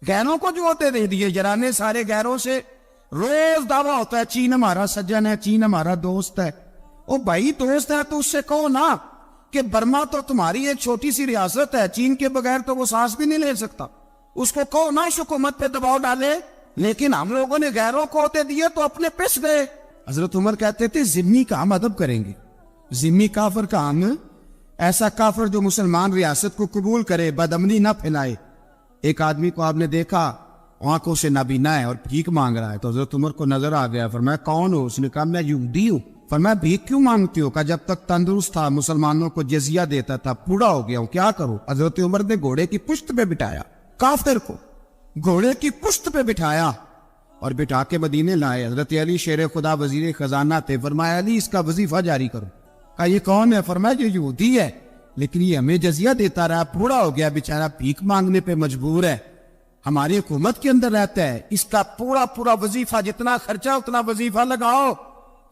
غیروں کو جو عہدے دے دیے, جرانے سارے غیروں سے روز دعویٰ ہوتا ہے چین ہمارا سجن ہے, چین ہمارا دوست ہے. او بھائی دوست ہے تو اس سے کہو نا کہ برما تو تمہاری ایک چھوٹی سی ریاست ہے, چین کے بغیر تو وہ سانس بھی نہیں لے سکتا. اس کو کہو نا اس حکومت پہ دباؤ ڈالے. لیکن ہم لوگوں نے غیروں کو ہوتے دیے تو اپنے پس گئے. حضرت عمر کہتے تھے ذمی کا ہم ادب کریں گے, ذمی کافر کا ہم, ایسا کافر جو مسلمان ریاست کو قبول کرے, بدامنی نہ پھیلائے. ایک آدمی کو آپ نے دیکھا آنکھوں سے نابینا ہے اور بھیک مانگ رہا ہے, تو حضرت عمر کو نظر آ گیا. فرمایا کون ہو؟ اس نے کہا میں یہودی ہوں. فرمایا بھیک کیوں مانگتی ہو؟ کہا جب تک تندرست تھا مسلمانوں کو جزیہ دیتا تھا, بوڑھا ہو گیا ہوں کیا کروں. حضرت عمر نے گھوڑے کی پشت پہ بٹھایا, کافر کو گھوڑے کی پشت پہ بٹھایا اور بٹھا کے مدینے لائے. حضرت علی شیر خدا وزیر خزانہ تھے. فرمایا علی اس کا وظیفہ جاری کرو. کہا یہ کون ہے؟ فرمایا یہ یہودی ہے لیکن یہ ہمیں جزیہ دیتا رہا, بوڑھا ہو گیا بیچارہ, بھیک مانگنے پہ مجبور ہے, ہماری حکومت کے اندر رہتا ہے, اس کا پورا وظیفہ جتنا خرچہ اتنا وظیفہ لگاؤ.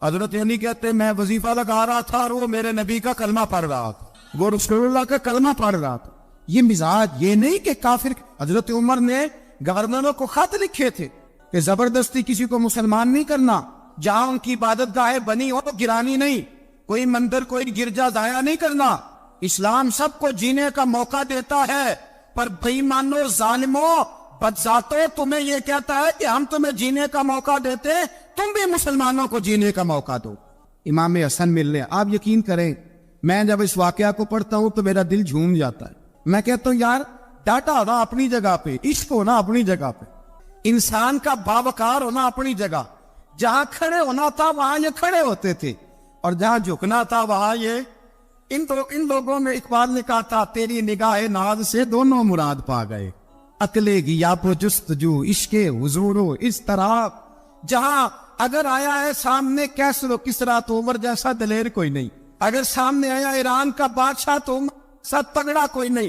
حضرت علی کہتے میں وظیفہ لگا رہا تھا اور وہ میرے نبی کا کلمہ پڑھ رہا تھا, وہ رسول اللہ کا کلمہ پڑھ رہا تھا. یہ مزاج, یہ نہیں کہ کافر. حضرت عمر نے گورنروں کو خط لکھے تھے کہ زبردستی کسی کو مسلمان نہیں کرنا, جہاں ان کی عبادت گاہیں بنی ہو تو گرانی نہیں, کوئی مندر کوئی گرجا ضائع نہیں کرنا. اسلام سب کو جینے کا موقع دیتا ہے, پر بے ایمانو ظالموں بدذاتوں تمہیں یہ کہتا ہے کہ ہم تمہیں جینے کا موقع دیتے, تم بھی مسلمانوں کو جینے کا موقع دو. امام حسن ملنے, آپ یقین کریں میں جب اس واقعہ کو پڑھتا ہوں تو میرا دل جھوم جاتا ہے. میں کہتا ہوں یار ڈاٹا ہونا اپنی جگہ پہ, عشق ہونا اپنی جگہ پہ, انسان کا باوقار ہونا اپنی جگہ. جہاں کھڑے ہونا تھا وہاں یہ کھڑے ہوتے تھے, اور جہاں جھکنا تھا وہاں یہ. ان لوگوں میں اقبال نے کہا تھا تیری نگاہ ناز سے دونوں مراد پا گئے, عقلِ غیاب و جستجو عشق حضور و اس طرح. جہاں اگر آیا ہے سامنے کیسر و کسرا تو عمر جیسا دلیر کوئی نہیں, اگر سامنے آیا ایران کا بادشاہ تو عمر جیسا تگڑا کوئی نہیں,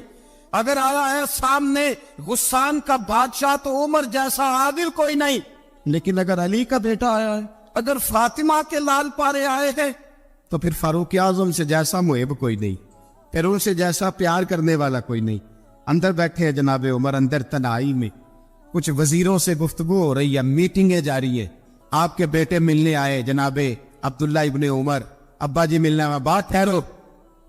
اگر آیا ہے سامنے غسان کا بادشاہ تو عمر جیسا عادل کوئی نہیں. لیکن اگر علی کا بیٹا آیا ہے, اگر فاطمہ کے لال پارے آئے ہیں تو پھر فاروق اعظم سے جیسا محب کوئی نہیں, پھر ان سے جیسا پیار کرنے والا کوئی نہیں. اندر بیٹھے ہیں جناب عمر, اندر تنہائی میں کچھ وزیروں سے گفتگو ہو رہی ہے, میٹنگیں جاری ہے. آپ کے بیٹے ملنے آئے جناب عبداللہ ابن عمر, ابا جی ملنے آئے. بات ٹھہرو,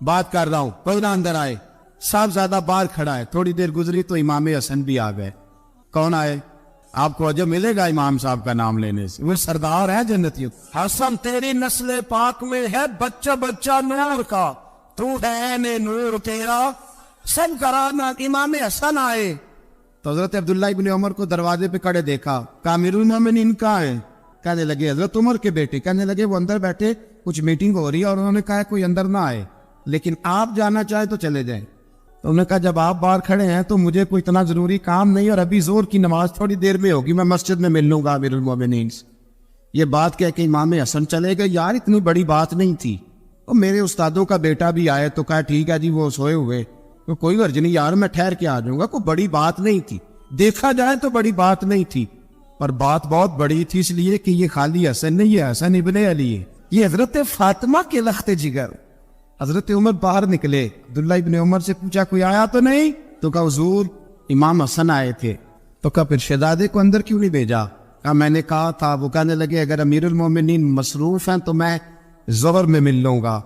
بات کر رہا ہوں, کوئی نہ اندر آئے. صاحبزادہ باہر کھڑا ہے. تھوڑی دیر گزری تو امام حسن بھی آ گئے. کون آئے؟ آپ کو عجب ملے گا امام صاحب کا نام لینے سے, وہ سردار ہے جنتیوں. حسن تیری نسل پاک میں ہے بچہ بچہ نور کا, تو ہے نور تیرا سب کرانا. امام حسن آئے تو حضرت عبداللہ ابن عمر کو دروازے پہ کھڑے دیکھا. کامر المومنین کہاں ہیں؟ کہنے لگے حضرت عمر کے بیٹے. کہنے لگے وہ اندر بیٹھے, کچھ میٹنگ ہو رہی ہے اور انہوں نے کہا کوئی اندر نہ آئے, لیکن آپ جانا چاہے تو چلے جائیں. تو انہوں نے کہا جب آپ باہر کھڑے ہیں تو مجھے کوئی اتنا ضروری کام نہیں, اور ابھی زور کی نماز تھوڑی دیر میں ہوگی, میں مسجد میں مل لوں گا امیر المومنین سے. یہ بات کہہ کے امام حسن چلے گئے. یار اتنی بڑی بات نہیں تھی, اور میرے استادوں کا بیٹا بھی آئے تو کہا ٹھیک ہے جی وہ سوئے ہوئے, تو کوئی غرض نہیں یار میں ٹھہر کے آ جاؤں گا, کوئی بڑی بات نہیں تھی. دیکھا جائے تو بڑی بات نہیں تھی, پر بات بہت بڑی تھی, اس لیے کہ یہ خالی حسن نہیں, یہ حسن ابن علی ہے, یہ حضرت فاطمہ کے لخت جگر. حضرت عمر باہر نکلے, عبداللہ ابن عمر سے پوچھا کوئی آیا تو نہیں؟ تو کہا حضور امام حسن آئے تھے. تو کہا پھر شہزادے کو اندر کیوں نہیں بھیجا؟ کہا میں نے کہا تھا. وہ کہنے لگے اگر امیر المومنین مصروف ہیں تو میں ظہر میں مل لوں گا.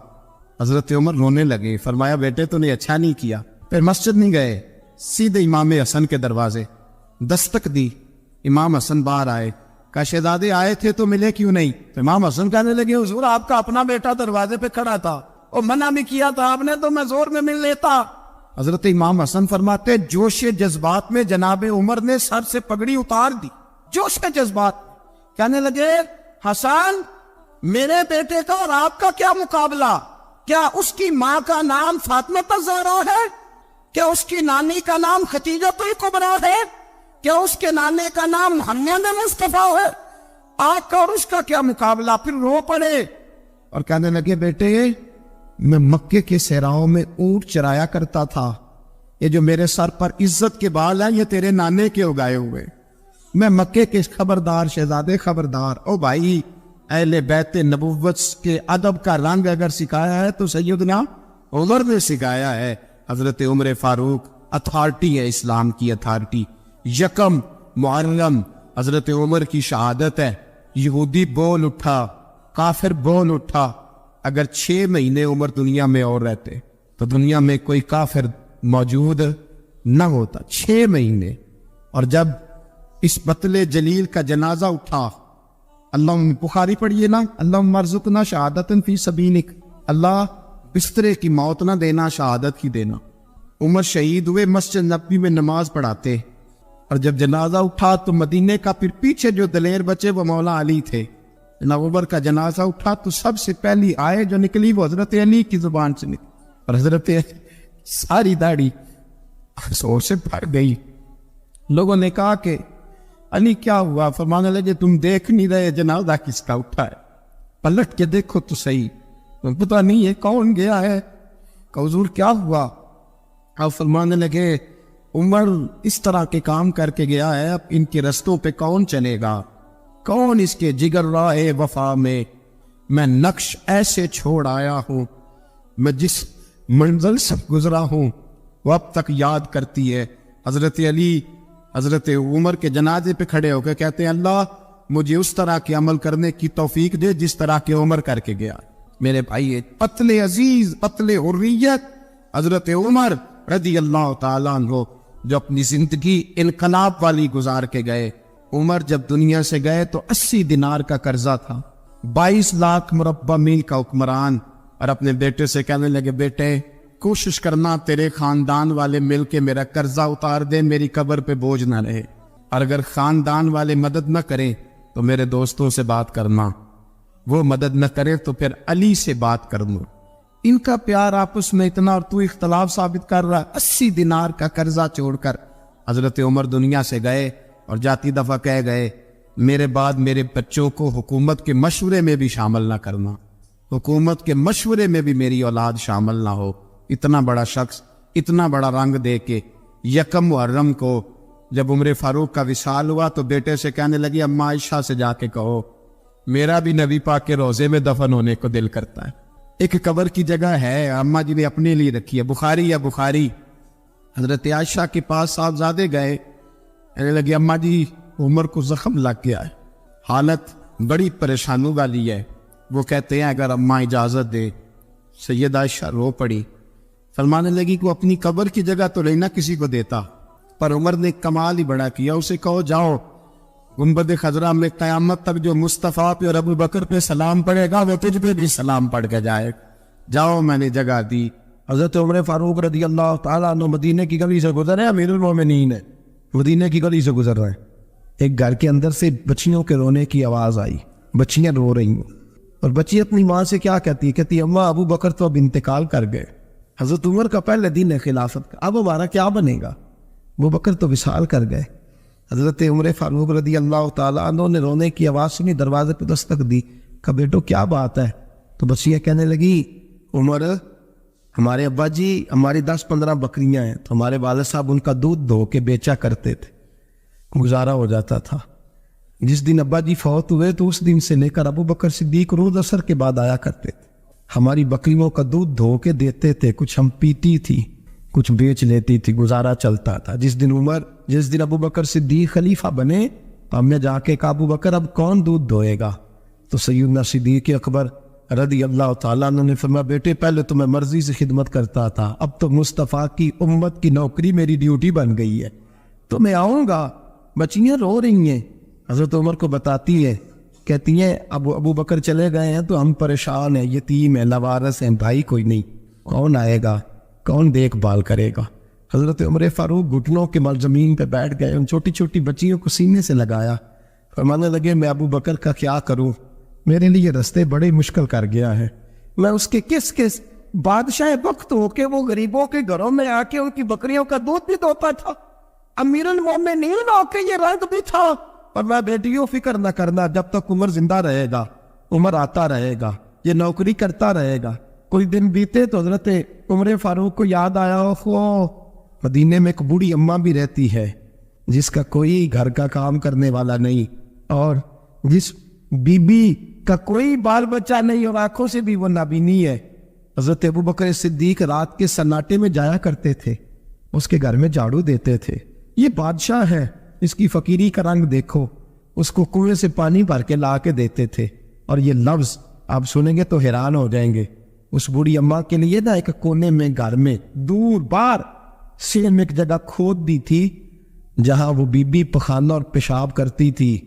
حضرت عمر رونے لگے. فرمایا بیٹے تو نے اچھا نہیں کیا. پھر مسجد نہیں گئے, سیدھے امام حسن کے دروازے دستک دی. امام حسن باہر آئے. کہا شہزادے آئے تھے تو ملے کیوں نہیں؟ تو امام حسن کہنے لگے حضور آپ کا اپنا بیٹا دروازے پہ کھڑا تھا, اور منع بھی کیا تھا آپ نے, تو میں زور میں مل لیتا. حضرت امام حسن فرماتے جوش جذبات میں جناب عمر نے سر سے پگڑی اتار دی. جوش کے جذبات کہنے لگے حسن میرے بیٹے کا اور آپ کا کیا مقابلہ؟ کیا اس کی ماں کا نام فاطمہ الزہرا ہے؟ کیا اس کی نانی کا نام خدیجہ الکبریٰ ہے؟ کیا اس کے نانے کا نام محمد مصطفیٰ ہے؟ آپ کا اور اس کا کیا مقابلہ؟ پھر رو پڑے اور کہنے لگے بیٹے میں مکے کے صحراؤں میں اونٹ چرایا کرتا تھا, یہ جو میرے سر پر عزت کے بال ہیں یہ تیرے نانے کے اگائے ہوئے. میں مکے کے خبردار شہزادے خبردار. او بھائی اہل بیت نبوت کے ادب کا رنگ اگر سکھایا ہے تو سیدنا عمر نے سکھایا ہے. حضرت عمر فاروق اتھارٹی ہے, اسلام کی اتھارٹی. یکم محرم حضرت عمر کی شہادت ہے. یہودی بول اٹھا, کافر بول اٹھا. اگر 6 مہینے عمر دنیا میں اور رہتے تو دنیا میں کوئی کافر موجود نہ ہوتا. 6 مہینے. اور جب اس بطل جلیل کا جنازہ اٹھا, اللہ بخاری پڑھیے نا, اللہم ارزقنا شہادت فی سبیلک, اللہ بسترے کی موت نہ دینا, شہادت کی دینا. عمر شہید ہوئے, مسجد نبوی میں نماز پڑھاتے, اور جب جنازہ اٹھا تو مدینے کا پھر پیچھے جو دلیر بچے وہ مولا علی تھے. جناب عمر کا جنازہ اٹھا تو سب سے پہلی آئے جو نکلی وہ حضرت علی کی زبان سے نکلی, اور حضرت ساری داڑھی سور سے پھٹ گئی. لوگوں نے کہا کہ علی کیا ہوا؟ فرمانے لگے تم دیکھ نہیں رہے جنازہ کس کا اٹھا ہے؟ پلٹ کے دیکھو تو صحیح، پتہ نہیں یہ کون گیا ہے؟ کہ حضور کیا ہوا؟ آپ فرمانے لگے عمر اس طرح کے کام کر کے گیا ہے، اب ان کے رستوں پہ کون چلے گا؟ کون اس کے جگر راہ وفا میں نقش ایسے چھوڑ آیا ہوں، میں جس منزل سے گزرا ہوں وہ اب تک یاد کرتی ہے۔ حضرت علی حضرت عمر کے جنازے پہ کھڑے ہو کے کہتے ہیں اللہ مجھے اس طرح کے عمل کرنے کی توفیق دے جس طرح کے عمر کر کے گیا۔ میرے بھائی قتل عزیز، قتل حریت حضرت عمر رضی اللہ تعالیٰ عنہ جو اپنی زندگی انقلاب والی گزار کے گئے۔ عمر جب دنیا سے گئے تو 80 دینار کا قرضہ تھا، 22 لاکھ مربع میل کا حکمران، اور اپنے بیٹے سے کہنے لگے بیٹے کوشش کرنا تیرے خاندان والے مل کے میرا قرضہ اتار دے، میری قبر پہ بوجھ نہ رہے، اور اگر خاندان والے مدد نہ کریں تو میرے دوستوں سے بات کرنا، وہ مدد نہ کریں تو پھر علی سے بات کرنا۔ ان کا پیار آپس میں اتنا، اور تو اختلاف ثابت کر رہا۔ 80 دینار کا قرضہ چھوڑ کر حضرت عمر دنیا سے گئے، اور جاتی دفعہ کہہ گئے میرے بعد میرے بچوں کو حکومت کے مشورے میں بھی شامل نہ کرنا، حکومت کے مشورے میں بھی میری اولاد شامل نہ ہو۔ اتنا بڑا شخص اتنا بڑا رنگ دے کے یکم محرم کو جب عمر فاروق کا وصال ہوا تو بیٹے سے کہنے لگی اماں عائشہ سے جا کے کہو میرا بھی نبی پاک کے روزے میں دفن ہونے کو دل کرتا ہے۔ ایک قبر کی جگہ ہے اماں جی نے اپنے لیے رکھی ہے، بخاری یا بخاری۔ حضرت عائشہ کے پاس صاحبزادے گئے، کہنے لگے اماں جی عمر کو زخم لگ گیا ہے، حالت بڑی پریشانی والی ہے۔ وہ کہتے ہیں اگر اماں اجازت دے۔ سید عائشہ رو پڑی، فرمانے لگی کہ اپنی قبر کی جگہ تو لینا کسی کو دیتا، پر عمر نے کمال ہی بڑا کیا، اسے کہو جاؤ گنبد خضرا میں قیامت تک جو مصطفیٰ پہ اور ابو بکر پہ سلام پڑے گا وہ تجھ پہ بھی سلام پڑھ کے جائے، جاؤ میں نے جگہ دی۔ حضرت عمر فاروق رضی اللہ تعالیٰ عنہ مدینے کی گلی سے گزر رہے، امیر المومنین ہے، مدینے کی گلی سے گزر رہے ہیں، ایک گھر کے اندر سے بچیوں کے رونے کی آواز آئی، بچیاں رو رہی ہیں، اور بچی اپنی ماں سے کیا کہتی ہے؟ کہتی اماں ابو بکر تو اب انتقال کر گئے، حضرت عمر کا پہلے دن ہے خلافت کا، اب ہمارا کیا بنے گا؟ ابو بکر تو وصال کر گئے۔ حضرت عمر فاروق رضی اللہ تعالیٰ عنہ نے رونے کی آواز سنی، دروازے پہ دستک دی، کہا بیٹو کیا بات ہے؟ تو بچیاں کہنے لگی عمر ہمارے ابا جی ہماری 10-15 بکریاں ہیں، تو ہمارے والد صاحب ان کا دودھ دھو کے بیچا کرتے تھے، گزارا ہو جاتا تھا۔ جس دن ابا جی فوت ہوئے تو اس دن سے لے کر ابو بکر صدیق روز عصر کے بعد آیا کرتے تھے، ہماری بکریوں کا دودھ دھو کے دیتے تھے، کچھ ہم پیتی تھی کچھ بیچ لیتی تھی، گزارا چلتا تھا۔ جس دن ابو بکر صدیق خلیفہ بنے تو ہم نے جا کے کہا ابو بکر اب کون دودھ دھوئے گا؟ تو سیدنا صدیق اکبر رضی اللہ تعالیٰ عنہ نے فرمایا بیٹے پہلے تو میں مرضی سے خدمت کرتا تھا، اب تو مصطفیٰ کی امت کی نوکری میری ڈیوٹی بن گئی ہے، تو میں آؤں گا۔ بچیاں رو رہی ہیں، حضرت عمر کو بتاتی ہے، کہتی ہیں ابو بکر چلے گئے ہیں تو ہم پریشان ہیں، یتیم ہیں، لوارث ہیں، بھائی کوئی نہیں، کون آئے گا، کون دیکھ بھال کرے گا؟ حضرت عمر فاروق گھٹنوں کے مل زمین پہ بیٹھ گئے، ان چھوٹی چھوٹی بچیوں کو سینے سے لگایا، فرمانے لگے میں ابو بکر کا کیا کروں، میرے لیے رستے بڑے مشکل کر گیا ہے، میں اس کے کس بادشاہ وقت ہو کے وہ غریبوں کے گھروں میں آ کے ان کی بکریوں کا دودھ بھی دھوتا تھا، امیر المومنین ہو کے یہ رنگ بھی تھا، اور میں بیٹیوں فکر نہ کرنا، جب تک عمر زندہ رہے گا عمر آتا رہے گا، یہ نوکری کرتا رہے گا۔ کوئی دن بیتے تو حضرت عمر فاروق کو یاد آیا مدینے میں ایک بوڑھی اماں بھی رہتی ہے جس کا کوئی گھر کا کام کرنے والا نہیں، اور جس بی بی کا کوئی بال بچہ نہیں، اور آنکھوں سے بھی وہ نابینی ہے۔ حضرت ابو بکر صدیق رات کے سناٹے میں جایا کرتے تھے، اس کے گھر میں جھاڑو دیتے تھے، یہ بادشاہ ہے، اس کی فقیری کا رنگ دیکھو، اس کو کنویں سے پانی بھر کے لا کے دیتے تھے، اور یہ لفظ آپ سنیں گے تو حیران ہو جائیں گے۔ اس بوڑھی اماں کے لیے نا ایک کونے میں گھر میں دور بار سیل میں ایک جگہ کھود دی تھی جہاں وہ بی بی پخانہ اور پیشاب کرتی تھی۔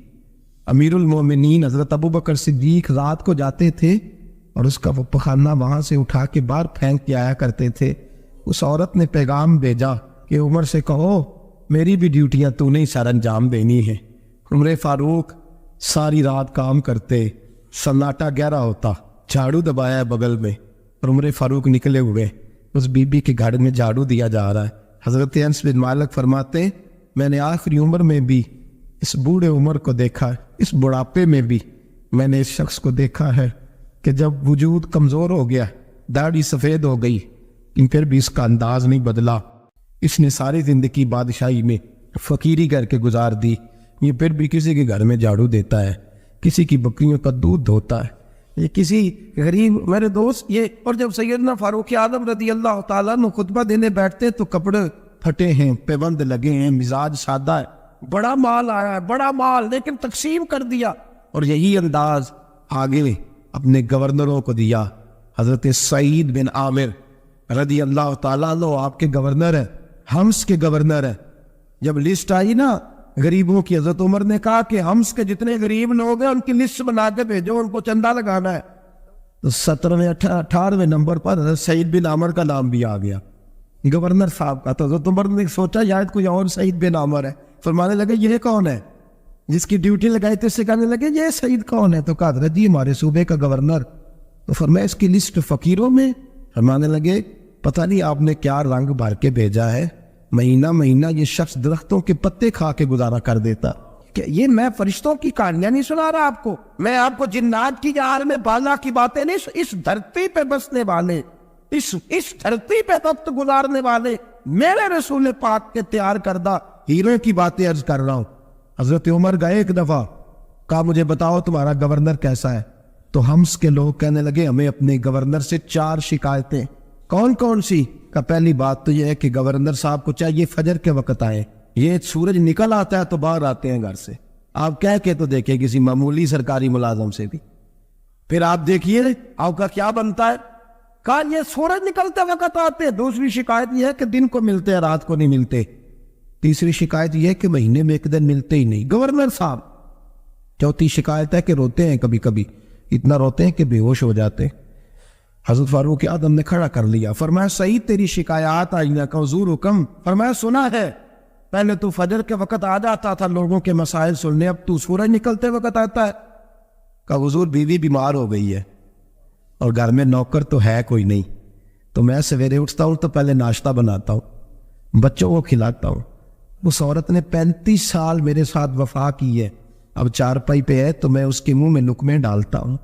امیر المومنین حضرت ابو بکر صدیق رات کو جاتے تھے اور اس کا وہ پخانہ وہاں سے اٹھا کے باہر پھینک کے آیا کرتے تھے۔ اس عورت نے پیغام بھیجا کہ عمر سے کہو میری بھی ڈیوٹیاں تو نہیں سر انجام دینی ہے۔ عمر فاروق ساری رات کام کرتے، سناٹا گہرا ہوتا، جھاڑو دبایا ہے بغل میں، اور عمر فاروق نکلے ہوئے اس بی بی کے گھر میں جھاڑو دیا جا رہا ہے۔ حضرت انس بن مالک فرماتے ہیں میں نے آخری عمر میں بھی اس بوڑھے عمر کو دیکھا ہے، اس بڑھاپے میں بھی میں نے اس شخص کو دیکھا ہے کہ جب وجود کمزور ہو گیا، داڑھی سفید ہو گئی، لیکن پھر بھی اس کا انداز نہیں بدلا۔ اس نے ساری زندگی بادشاہی میں فقیری کر کے گزار دی، یہ پھر بھی کسی کے گھر میں جھاڑو دیتا ہے، کسی کی بکریوں کا دودھ دھوتا ہے، یہ کسی غریب میرے دوست یہ۔ اور جب سیدنا فاروق اعظم رضی اللہ تعالیٰ عنہ خطبہ دینے بیٹھتے تو کپڑے پھٹے ہیں، پیبند لگے ہیں، مزاج سادہ ہے، بڑا مال آیا ہے، بڑا مال، لیکن تقسیم کر دیا۔ اور یہی انداز آگے اپنے گورنروں کو دیا۔ حضرت سعید بن عامر رضی اللہ تعالیٰ عنہ آپ کے گورنر ہیں، حمص کے گورنر ہیں۔ جب لسٹ آئی نا غریبوں کی، حضرت عمر نے کہا کہ حمص کے جتنے غریب لوگ ہیں ان کی لسٹ بنا کے بھیجو، ان کو چندہ لگانا ہے۔ تو 17ویں 18ویں نمبر پر حضرت سعید بن عامر کا نام بھی آ گیا، گورنر صاحب کا۔ تو حضرت عمر نے سوچا شاید کوئی اور سعید بن عامر ہے، فرمانے لگے یہ کون ہے؟ جس کی ڈیوٹی لگائی تھی اس سے کہنے لگے یہ سعید کون ہے؟ تو کہا حضرت جی ہمارے صوبے کا گورنر۔ تو فرمایا اس کی لسٹ فقیروں میں؟ فرمانے لگے پتہ نہیں آپ نے کیا رنگ بھر کے بھیجا ہے، مہینہ مہینہ یہ شخص درختوں کے پتے کھا کے گزارا کر دیتا۔ کہ یہ میں فرشتوں کی کہانیاں نہیں سنا رہا آپ کو، میں آپ کو جنات کی عالم بالا کی باتیں نہیں، اس دھرتی پہ بسنے والے، اس دھرتی پہ وقت گزارنے والے میرے رسول پاک کے تیار کردہ ہیروں کی باتیں عرض کر رہا ہوں۔ حضرت عمر گئے ایک دفعہ، کہا مجھے بتاؤ تمہارا گورنر کیسا ہے؟ تو حمص کے لوگ کہنے لگے ہمیں اپنے گورنر سے 4 شکایتیں۔ کون کون سی؟ کہ پہلی بات تو یہ ہے کہ گورنر صاحب کو چاہیے فجر کے وقت آئے، یہ سورج نکل آتا ہے تو باہر آتے ہیں گھر سے، آپ کہہ کے تو دیکھیں کسی معمولی سرکاری ملازم سے بھی، پھر آپ دیکھیے آپ کا کیا بنتا ہے۔ کہا یہ سورج نکلتے وقت آتے ہیں۔ دوسری شکایت یہ ہے کہ دن کو ملتے ہیں رات کو نہیں ملتے۔ تیسری شکایت یہ ہے کہ مہینے میں ایک دن ملتے ہی نہیں گورنر صاحب۔ چوتھی شکایت ہے کہ روتے ہیں، کبھی کبھی اتنا روتے ہیں کہ بے ہوش ہو جاتے ہیں۔ حضرت فاروق اعظم نے کھڑا کر لیا، فرمایا سعید تیری شکایات آئی نہ کا حضور حکم۔ فرمایا سنا ہے، پہلے تو فجر کے وقت آ جاتا تھا لوگوں کے مسائل سننے، اب تو سورج نکلتے وقت آتا ہے۔ کہا حضور بیوی بیمار ہو گئی ہے اور گھر میں نوکر تو ہے کوئی نہیں، تو میں سویرے اٹھتا ہوں تو پہلے ناشتہ بناتا ہوں، بچوں کو کھلاتا ہوں۔ اس عورت نے 35 سال میرے ساتھ وفا کی ہے، اب چارپائی پہ ہے تو میں اس کے منہ میں نکمے ڈالتا ہوں۔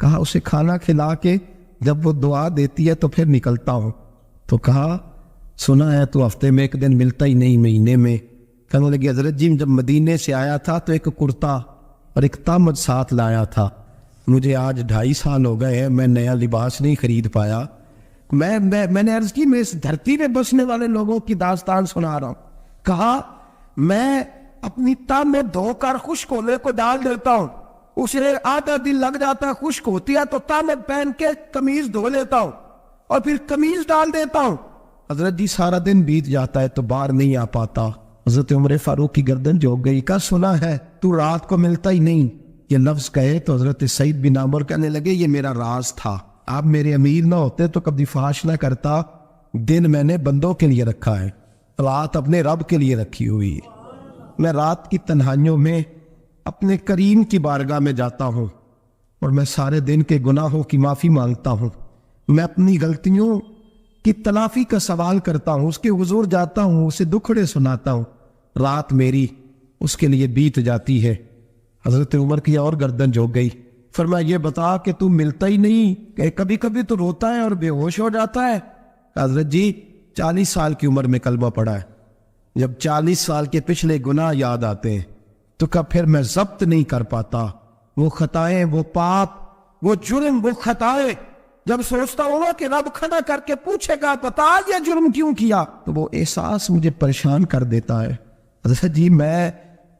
کہا اسے کھانا کھلا کے جب وہ دعا دیتی ہے تو پھر نکلتا ہوں۔ تو کہا سنا ہے تو ہفتے میں ایک دن ملتا ہی نہیں، مہینے میں۔ کہنے لگی حضرت جی جب مدینے سے آیا تھا تو ایک کرتا اور ایک تامد ساتھ لایا تھا، مجھے آج 2.5 سال ہو گئے ہیں، میں نیا لباس نہیں خرید پایا۔ میں نے عرض کی میں اس دھرتی میں بسنے والے لوگوں کی داستان سنا رہا ہوں۔ کہا میں اپنی تاب میں دھو کر خشک ہونے کو ڈال دیتا ہوں، اسے آدھا دن لگ جاتا ہے، خشک ہوتی ہے تو تاب میں پہن کے قمیض دھو لیتا ہوں اور پھر قمیض ڈال دیتا ہوں۔ حضرت جی سارا دن بیت جاتا ہے تو باہر نہیں آ پاتا۔ حضرت عمر فاروق کی گردن جھک گئی، کہا سنا ہے تو رات کو ملتا ہی نہیں، یہ لفظ کہے تو حضرت سعید بن عامر کہنے لگے یہ میرا راز تھا، آپ میرے امیر نہ ہوتے تو کبھی فحش نہ کرتا، دن میں نے بندوں کے لیے رکھا ہے، رات اپنے رب کے لیے رکھی ہوئی ہے۔ میں رات کی تنہائیوں میں اپنے کریم کی بارگاہ میں جاتا ہوں اور میں سارے دن کے گناہوں کی معافی مانگتا ہوں، میں اپنی غلطیوں کی تلافی کا سوال کرتا ہوں، اس کے حضور جاتا ہوں، اسے دکھڑے سناتا ہوں، رات میری اس کے لیے بیت جاتی ہے۔ حضرت عمر کی اور گردن جھک گئی، فرمایا یہ بتا کہ تو ملتا ہی نہیں، کہ کبھی کبھی تو روتا ہے اور بے ہوش ہو جاتا ہے۔ حضرت جی 40 سال کی عمر میں کلمہ پڑھا ہے، جب 40 سال کے پچھلے گناہ یاد آتے ہیں تو کب پھر میں ضبط نہیں کر پاتا، وہ خطائیں، وہ پاپ، وہ جرم، وہ خطائیں جب سوچتا ہوں کہ رب کھڑا کر کے پوچھے گا بتا یہ جرم کیوں کیا، تو وہ احساس مجھے پریشان کر دیتا ہے۔ حضرت جی میں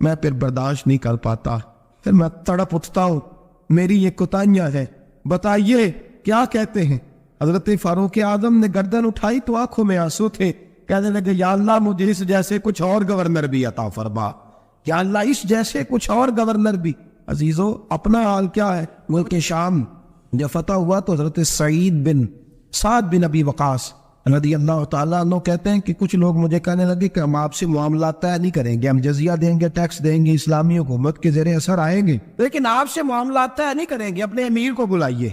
پھر برداشت نہیں کر پاتا، پھر میں تڑپ اٹھتا ہوں، میری یہ کوتاہیاں ہیں، بتائیے کیا کہتے ہیں۔ حضرت فاروق اعظم نے گردن اٹھائی تو آنکھوں میں آنسو تھے، کہنے لگے یا اللہ مجھے اس جیسے کچھ اور گورنر بھی عطا فرما، یا اللہ اس جیسے کچھ اور گورنر بھی۔ عزیزو اپنا حال کیا ہے؟ ملک شام جب فتح ہوا تو حضرت سعد بن ابی وقاص رضی اللہ تعالیٰ عنہ کہتے ہیں کہ کچھ لوگ مجھے کہنے لگے کہ ہم آپ سے معاملات طے نہیں کریں گے، ہم جزیہ دیں گے، ٹیکس دیں گے، اسلامی حکومت کے زیر اثر آئیں گے، لیکن آپ سے معاملات طے نہیں کریں گے، اپنے امیر کو بلائیے۔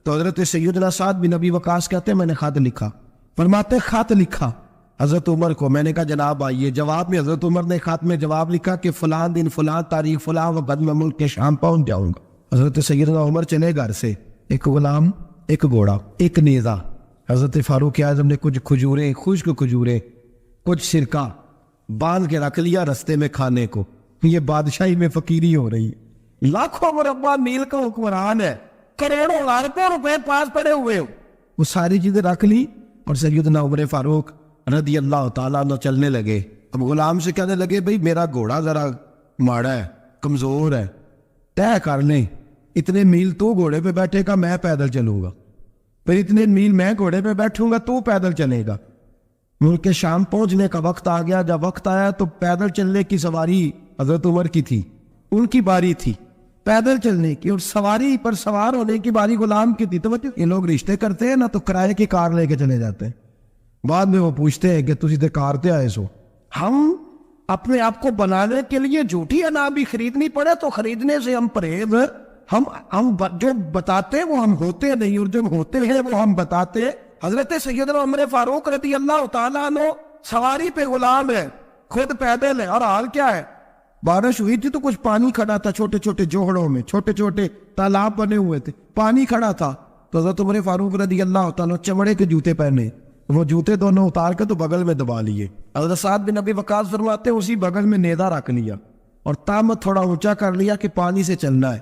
تو حضرت سیدنا سعد بن ابی وقاص کہتے ہیں میں نے خط لکھا، فرماتے خط لکھا، حضرت عمر کو. میں نے کہا جناب آئیے. جواب میں حضرت عمر نے خط میں جواب لکھا کہ فلاں دن فلاں تاریخ فلاں وقت میں ملک کے شام پہنچ جاؤں گا. حضرت سیدنا عمر چلے گھر سے, ایک غلام, ایک گھوڑا, ایک نیزہ. حضرت فاروق اعظم نے کچھ کھجوریں, خشک کھجوریں, کچھ سرکہ باندھ کے رکھ لیا رستے میں کھانے کو. یہ بادشاہی میں فقیری ہو رہی ہے. لاکھوں مربع میل کا حکمران ہے, کروڑوں لاکھوں روپے پاس پڑے ہوئے ہو. وہ ساری چیزیں رکھ لی اور سیدنا عمر فاروق رضی اللہ تعالیٰ عنہ چلنے لگے. اب غلام سے کہنے لگے بھئی میرا گھوڑا ذرا ماڑا ہے, کمزور ہے, طے کر لیں اتنے میل تو گھوڑے پہ بیٹھے گا, میں پیدل چلوں گا, پھر اتنے میل میں گھوڑے پہ بیٹھوں گا, تو پیدل چلے گا. ملک کے شام پہنچنے کا وقت آ گیا. جب وقت آیا تو پیدل چلنے کی سواری حضرت عمر کی تھی, ان کی باری تھی پیدل چلنے کی, اور سواری پر سوار ہونے کی باری غلام کی تھی. تو یہ لوگ رشتے کرتے ہیں نا تو کرائے کی کار لے کے چلے جاتے ہیں. بعد میں وہ پوچھتے ہیں کہ تسی تے کار تے آئے سو. ہم اپنے آپ کو بنانے کے لیے جھوٹی انا بھی خریدنی پڑے تو خریدنے سے ہم پرہیز. ہم جو بتاتے ہیں وہ ہم ہوتے نہیں, اور جو ہوتے ہیں وہ ہم بتاتے ہیں. حضرت سیدنا عمر فاروق رضی اللہ تعالیٰ عنہ سواری پہ غلام ہے, خود پیدل ہے, اور حال کیا ہے, بارش ہوئی تھی تو کچھ پانی کھڑا تھا چھوٹے چھوٹے جوہڑوں میں, چھوٹے چھوٹے تالاب بنے ہوئے تھے, پانی کھڑا تھا. تو حضرت عمر فاروق رضی اللہ تعالیٰ چمڑے کے جوتے پہنے, وہ جوتے دونوں اتار کے تو بغل میں دبا لیے. حضرت سعد بن ابی وقاص فرماتے ہیں اسی بغل میں نیزہ رکھ لیا اور تامت تھوڑا اونچا کر لیا کہ پانی سے چلنا ہے,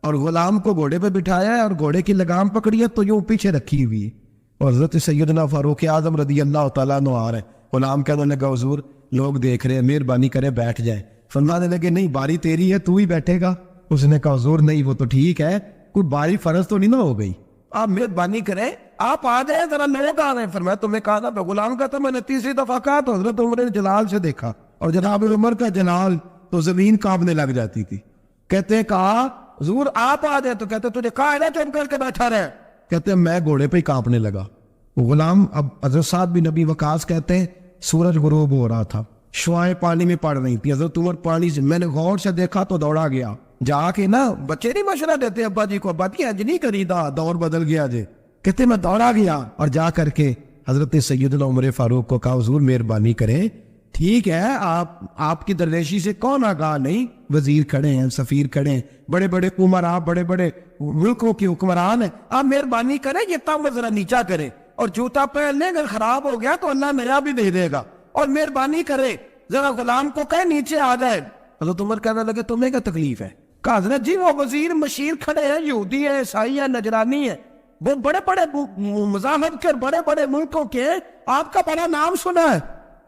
اور غلام کو گھوڑے پہ بٹھایا ہے اور گھوڑے کی لگام پکڑی ہے تو یوں پیچھے رکھی ہوئی ہے, اور حضرت سیدنا فاروق اعظم رضی اللہ تعالیٰ عنہ آ رہے ہیں. غلام کہنے لگا حضور لوگ دیکھ رہے ہیں, مہربانی کرے بیٹھ جائیں. فرمانے لگے نہیں باری تیری ہے, تو ہی بیٹھے گا. اس نے کہا حضور نہیں وہ تو ٹھیک ہے, کوئی باری فرض تو نہیں نہ ہو گئی, آپ مہربانی کریں آپ آ جائیں, ذرا لوگ آ رہے ہیں. فرمایا تمہیں کہا تھا, غلام کا تھا, میں نے تیسری دفعہ کہا تو حضرت عمر نے جلال سے دیکھا, اور جناب عمر کا جلال تو زمین کانپنے لگ جاتی تھی. کہتے ہیں کہا حضور آپ آ جائیں, تو کہتے تجھے کہا ہے نا چپ کر کے بیٹھا رہے. کہتے ہیں میں گھوڑے پہ ہی کانپنے لگا. غلام اب حضرت سعد بن ابی وقاص کہتے ہیں سورج غروب ہو رہا تھا, شعائیں پانی میں پڑ رہی تھی. حضرت عمر پانی سے, میں نے غور سے دیکھا تو دوڑا گیا. جا کے نا بچے نہیں مشورہ دیتے ابا جی کو, ابا جی اج نہیں کریدا, دور بدل گیا جے. کہتے میں دوڑا گیا اور جا کر کے حضرت سیدنا عمر فاروق کو کہا حضور مہربانی کریں, ٹھیک ہے آپ کی درویشی سے کون آگاہ نہیں, وزیر کھڑے ہیں, سفیر کھڑے ہیں, بڑے بڑے عمراء, بڑے بڑے ملکوں کے حکمران ہیں, آپ مہربانی کریں یہ تام ذرا نیچا کریں, اور جوتا پہن لیں, اگر خراب ہو گیا تو اللہ نیا بھی دے دے گا, اور مہربانی کریں ذرا غلام کو کہیں نیچے آ جائے. حضرت عمر کہنے لگے تمہیں کیا تکلیف ہے؟ کہا حضرت جی وہ وزیر مشیر کھڑے ہیں, یہودی ہیں, عیسائی ہیں, نجرانی ہیں, وہ بڑے بڑے مذاہب کے بڑے بڑے ملکوں کے, آپ کا بڑا نام سنا ہے.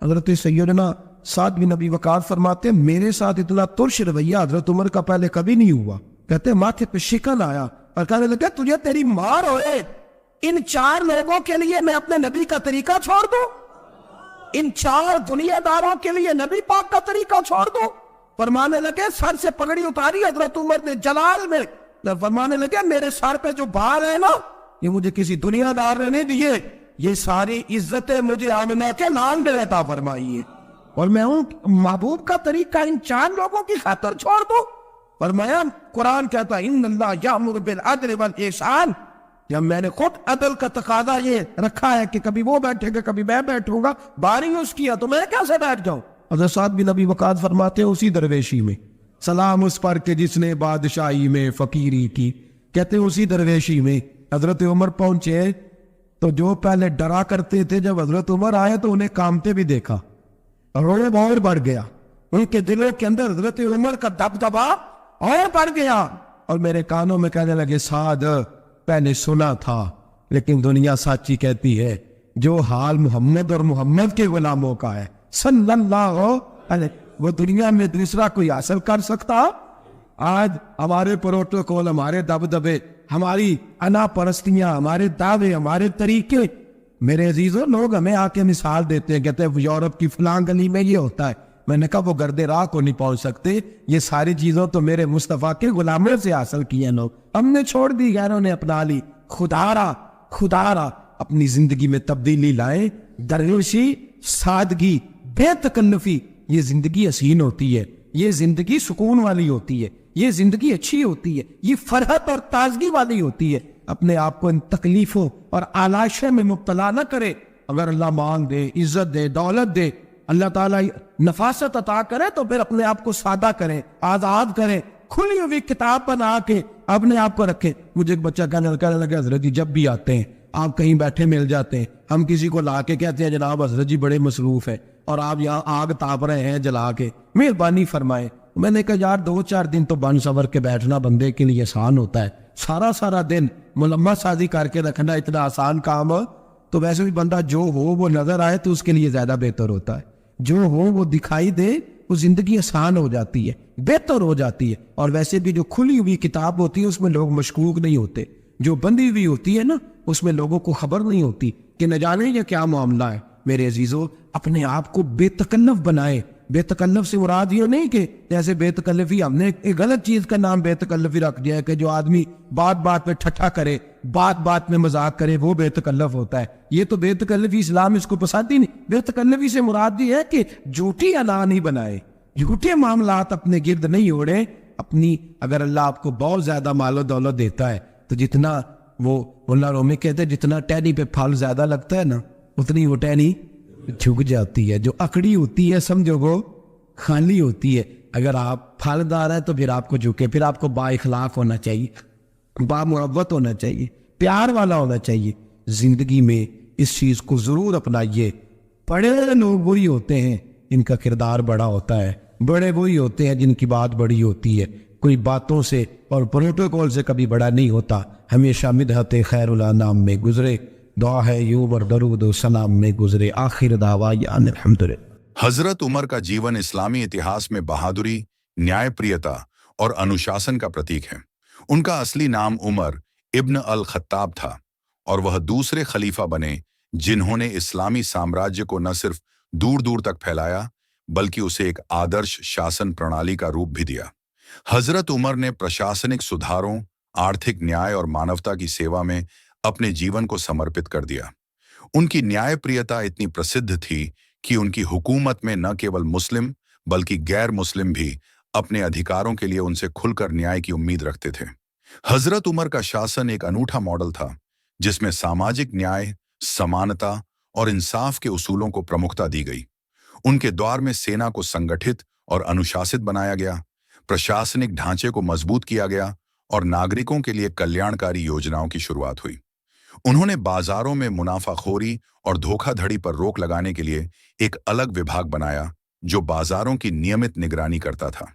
حضرت سیدنا سعد بن ابی وقاص فرماتے ہیں میرے ساتھ اتنا ترش رویہ حضرت عمر کا پہلے کبھی نہیں ہوا. کہتے ماتھے پہ شکن آیا اور کہنے لگا تجھے تیری مار ہوئے, ان 4 لوگوں کے لیے میں اپنے نبی کا طریقہ چھوڑ دوں, ان 4 دنیا داروں کے لیے نبی پاک کا طریقہ چھوڑ دوں. فرمانے لگے سر سے پگڑی اتاری حضرت عمر نے جلال میں, فرمانے لگے میرے سر پہ جو بال ہے نا یہ مجھے کسی دنیا دار نے نہیں دیے, یہ ساری عزتیں مجھے آمنہ کے نام میں عطا فرمائی ہے, اور میں ان محبوب کا طریقہ ان 4 لوگوں کی خاطر چھوڑ دوں. فرمایا قرآن کہتا ہے ان اللہ یامر بالعدل والاحسان, جب میں نے خود عدل کا تقاضا یہ رکھا ہے کہ کبھی وہ بیٹھے گا کبھی میں بیٹھوں گا, باری یوز کیا تو میں کیسے بیٹھ جاؤں. حضرت سعد بن ابی وقاص فرماتے ہیں اسی درویشی میں سلام اس پر کہ جس نے بادشاہی میں فقیری کی. کہتے ہیں اسی درویشی میں حضرت عمر پہنچے تو جو پہلے ڈرا کرتے تھے جب حضرت عمر آئے تو انہیں کامتے بھی دیکھا, رونے اور بڑھ گیا, ان کے دلوں کے اندر حضرت عمر کا دبدبا اور بڑھ گیا, اور میرے کانوں میں کہنے لگے سعد پہلے سنا تھا لیکن دنیا سچی کہتی ہے, جو حال محمد اور محمد کے غلاموں کا ہے صلی اللہ علیہ, وہ دنیا میں دوسرا کوئی حاصل کر سکتا. آج ہمارے پروٹوکول, ہمارے دبدبے, ہماری انا پرستیاں, ہمارے دعوے, ہمارے طریقے, میرے عزیزوں لوگ ہمیں آ کے مثال دیتے ہیں, کہتے ہیں یورپ کی فلاں گلی میں یہ ہوتا ہے. میں نے کہا وہ گرد راہ کو نہیں پہنچ سکتے, یہ ساری چیزوں تو میرے مصطفیٰ کے غلاموں سے حاصل کی ہیں لوگ, ہم نے چھوڑ دی, غیروں نے اپنا لی. خدا را اپنی زندگی میں تبدیلی لائیں, درویشی, سادگی, بے تکلفی, یہ زندگی حسین ہوتی ہے, یہ زندگی سکون والی ہوتی ہے, یہ زندگی اچھی ہوتی ہے, یہ فرحت اور تازگی والی ہوتی ہے. اپنے آپ کو ان تکلیفوں اور آلائشوں میں مبتلا نہ کرے. اگر اللہ مال دے، عزت دے، دولت دے، اللہ تعالیٰ نفاست عطا کرے تو پھر اپنے آپ کو سادہ کریں، آزاد کریں، کھلی ہوئی کتاب بنا کے اپنے آپ کو رکھیں۔ مجھے ایک بچہ کہنے لگا حضرت جی جب بھی آتے ہیں آپ کہیں بیٹھے مل جاتے ہیں، ہم کسی کو لا کے کہتے ہیں جناب حضرت جی بڑے مصروف ہیں اور آپ یہاں آگ تاپ رہے ہیں جلا کے، مہربانی فرمائیں۔ میں نے کہا یار 2-4 دن تو بن سور کے بیٹھنا بندے کے لیے آسان ہوتا ہے، سارا دن ملمہ سازی کر کے رکھنا اتنا آسان کام ہو تو ویسے بھی بندہ جو ہو وہ نظر آئے تو اس کے لیے زیادہ بہتر ہوتا ہے، جو ہو وہ دکھائی دے، وہ زندگی آسان ہو جاتی ہے، بہتر ہو جاتی ہے۔ اور ویسے بھی جو کھلی ہوئی کتاب ہوتی ہے اس میں لوگ مشکوک نہیں ہوتے، جو بندی ہوئی ہوتی ہے نا اس میں لوگوں کو خبر نہیں ہوتی کہ نہ جانے یہ کیا معاملہ ہے۔ میرے عزیزو اپنے آپ کو بے تکلف بنائے۔ بے تکلف سے مراد یہ نہیں کہ جیسے بے تکلفی ہم نے ایک غلط چیز کا نام بے تکلفی رکھ دیا ہے کہ جو آدمی بات بات پہ ٹھٹھا کرے، بات بات میں مذاق کرے وہ بے تکلف ہوتا ہے۔ یہ تو بے تکلفی اسلام اس کو پسند ہی نہیں۔ بے تکلفی سے مراد یہ ہے کہ جھوٹی انا نہیں بنائے، جھوٹے معاملات اپنے گرد نہیں اوڑے۔ اپنی اگر اللہ آپ کو بہت زیادہ مال و دولت دیتا ہے تو جتنا وہ مولانا رومی کہتے ہیں جتنا ٹہنی پہ پھل زیادہ لگتا ہے نا اتنی وہ ٹہنی جھک جاتی ہے۔ جو اکڑی ہوتی ہے سمجھو وہ خالی ہوتی ہے۔ اگر آپ پھلدار ہیں تو پھر آپ کو جھکے، پھر آپ کو با اخلاق ہونا چاہیے، با محبت ہونا چاہیے، پیار والا ہونا چاہیے۔ زندگی میں اس چیز کو ضرور اپنائیے۔ بڑے لوگ وہی ہوتے ہیں جن کا کردار بڑا ہوتا ہے، بڑے وہی ہوتے ہیں جن کی بات بڑی ہوتی ہے۔ کوئی باتوں سے اور پروٹوکول سے کبھی بڑا نہیں ہوتا، ہمیشہ مدحت خیر الانام میں گزرے، دعا ہے یوں اور درود و سلام میں گزرے۔ آخر دعوانا الحمدللہ۔ حضرت عمر کا جیون اسلامی اتہاس میں بہادری، نیائے پریتا اور انوشاسن کا پرتیک ہے۔ ان کا اصلی نام عمر ابن الخطاب تھا اور وہ دوسرے خلیفہ بنے جنہوں نے اسلامی سامراجیہ کو نہ صرف دور دور تک پھیلایا بلکہ اسے ایک آدرش شاسن پرنالی کا روپ بھی دیا۔ حضرت عمر نے پرشاسنک سدھاروں، آرتھک نیائے اور مانوتا کی سیوا میں اپنے جیون کو سمرپت کر دیا۔ ان کی نیائے پریتا اتنی پرسدھ تھی کہ ان کی حکومت میں نہ کیول مسلم بلکہ غیر مسلم بھی اپنے ادھیکاروں کے لیے ان سے کھل کر نیائے کی امید رکھتے تھے۔ حضرت عمر کا شاسن ایک انوٹھا ماڈل تھا جس میں ساماجک نیائے، سمانتا اور انصاف کے اصولوں کو پرمکھتا دی گئی۔ ان کے دور میں سینا کو سنگٹھت اور انوشاست بنایا گیا، پرشاسنک ڈھانچے کو مضبوط کیا گیا اور ناگرکوں کے لیے کلیانکاری یوجناؤں کی شروعات ہوئی۔ انہوں نے بازاروں میں منافع خوری اور دھوکہ دھڑی پر روک لگانے کے لیے ایک الگ وبھاگ بنایا جو بازاروں کی نیمت نگرانی کرتا تھا۔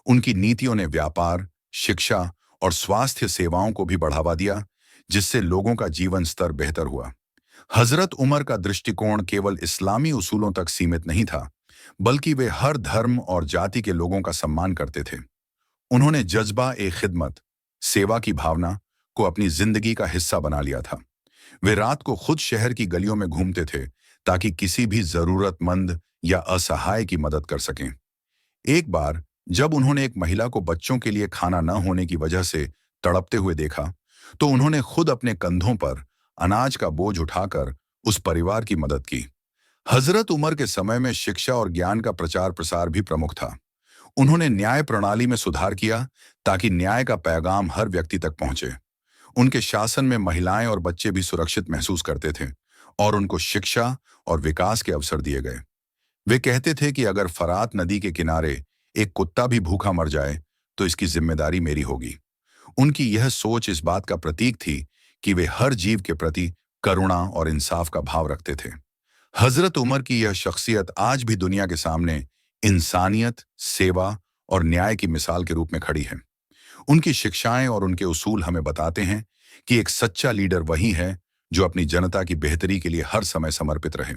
ان کی نیتیوں نے ویاپار، شکشا اور سواستھ سیواؤں کو بھی بڑھاوا دیا جس سے لوگوں کا جیون سطر بہتر ہوا۔ حضرت عمر کا درشٹیکون کیول اسلامی اصولوں تک سیمت نہیں تھا بلکہ وہ ہر دھرم اور جاتی کے لوگوں کا سمان کرتے تھے۔ انہوں نے جذبہ خدمت، سیوا کی بھاونا کو اپنی زندگی کا حصہ بنا لیا تھا۔ وہ رات کو خود شہر کی گلیوں میں گھومتے تھے تاکہ کسی بھی ضرورت مند یا اسہائے کی مدد کر سکیں۔ ایک بار جب انہوں نے ایک مہیلا کو بچوں کے لیے کھانا نہ ہونے کی وجہ سے تڑپتے ہوئے دیکھا تو انہوں نے خود اپنے کندھوں پر اناج کا بوجھ اٹھا کر اس پریوار کی مدد کی۔ حضرت عمر کے سمے میں شکشا اور گیان کا پرچار پرسار بھی پرمکھ تھا۔ انہوں نے نیائے پرنالی میں سدھار کیا تاکہ نیائے کا پیغام ہر ویکتی تک پہنچے۔ ان کے شاسن میں مہلائیں اور بچے بھی سرکشت محسوس کرتے تھے اور ان کو شکشا اور وکاس کے اوسر دیے گئے۔ وہ کہتے تھے کہ اگر فرات ندی کے کنارے ایک کتا بھی بھوکا مر جائے تو اس کی ذمہ داری میری ہوگی۔ ان کی یہ سوچ اس بات کا پرتیک تھی کہ وہ ہر جیو کے پرتی کرونا اور انصاف کا بھاو رکھتے تھے۔ حضرت عمر کی یہ شخصیت آج بھی دنیا کے سامنے انسانیت، سیوا اور نیائے کی مثال کے روپ میں کھڑی ہے۔ ان کی شکشائیں اور ان کے اصول ہمیں بتاتے ہیں کہ ایک سچا لیڈر وہی ہے جو اپنی جنتا کی بہتری کے لیے ہر سمے سمرپت رہے۔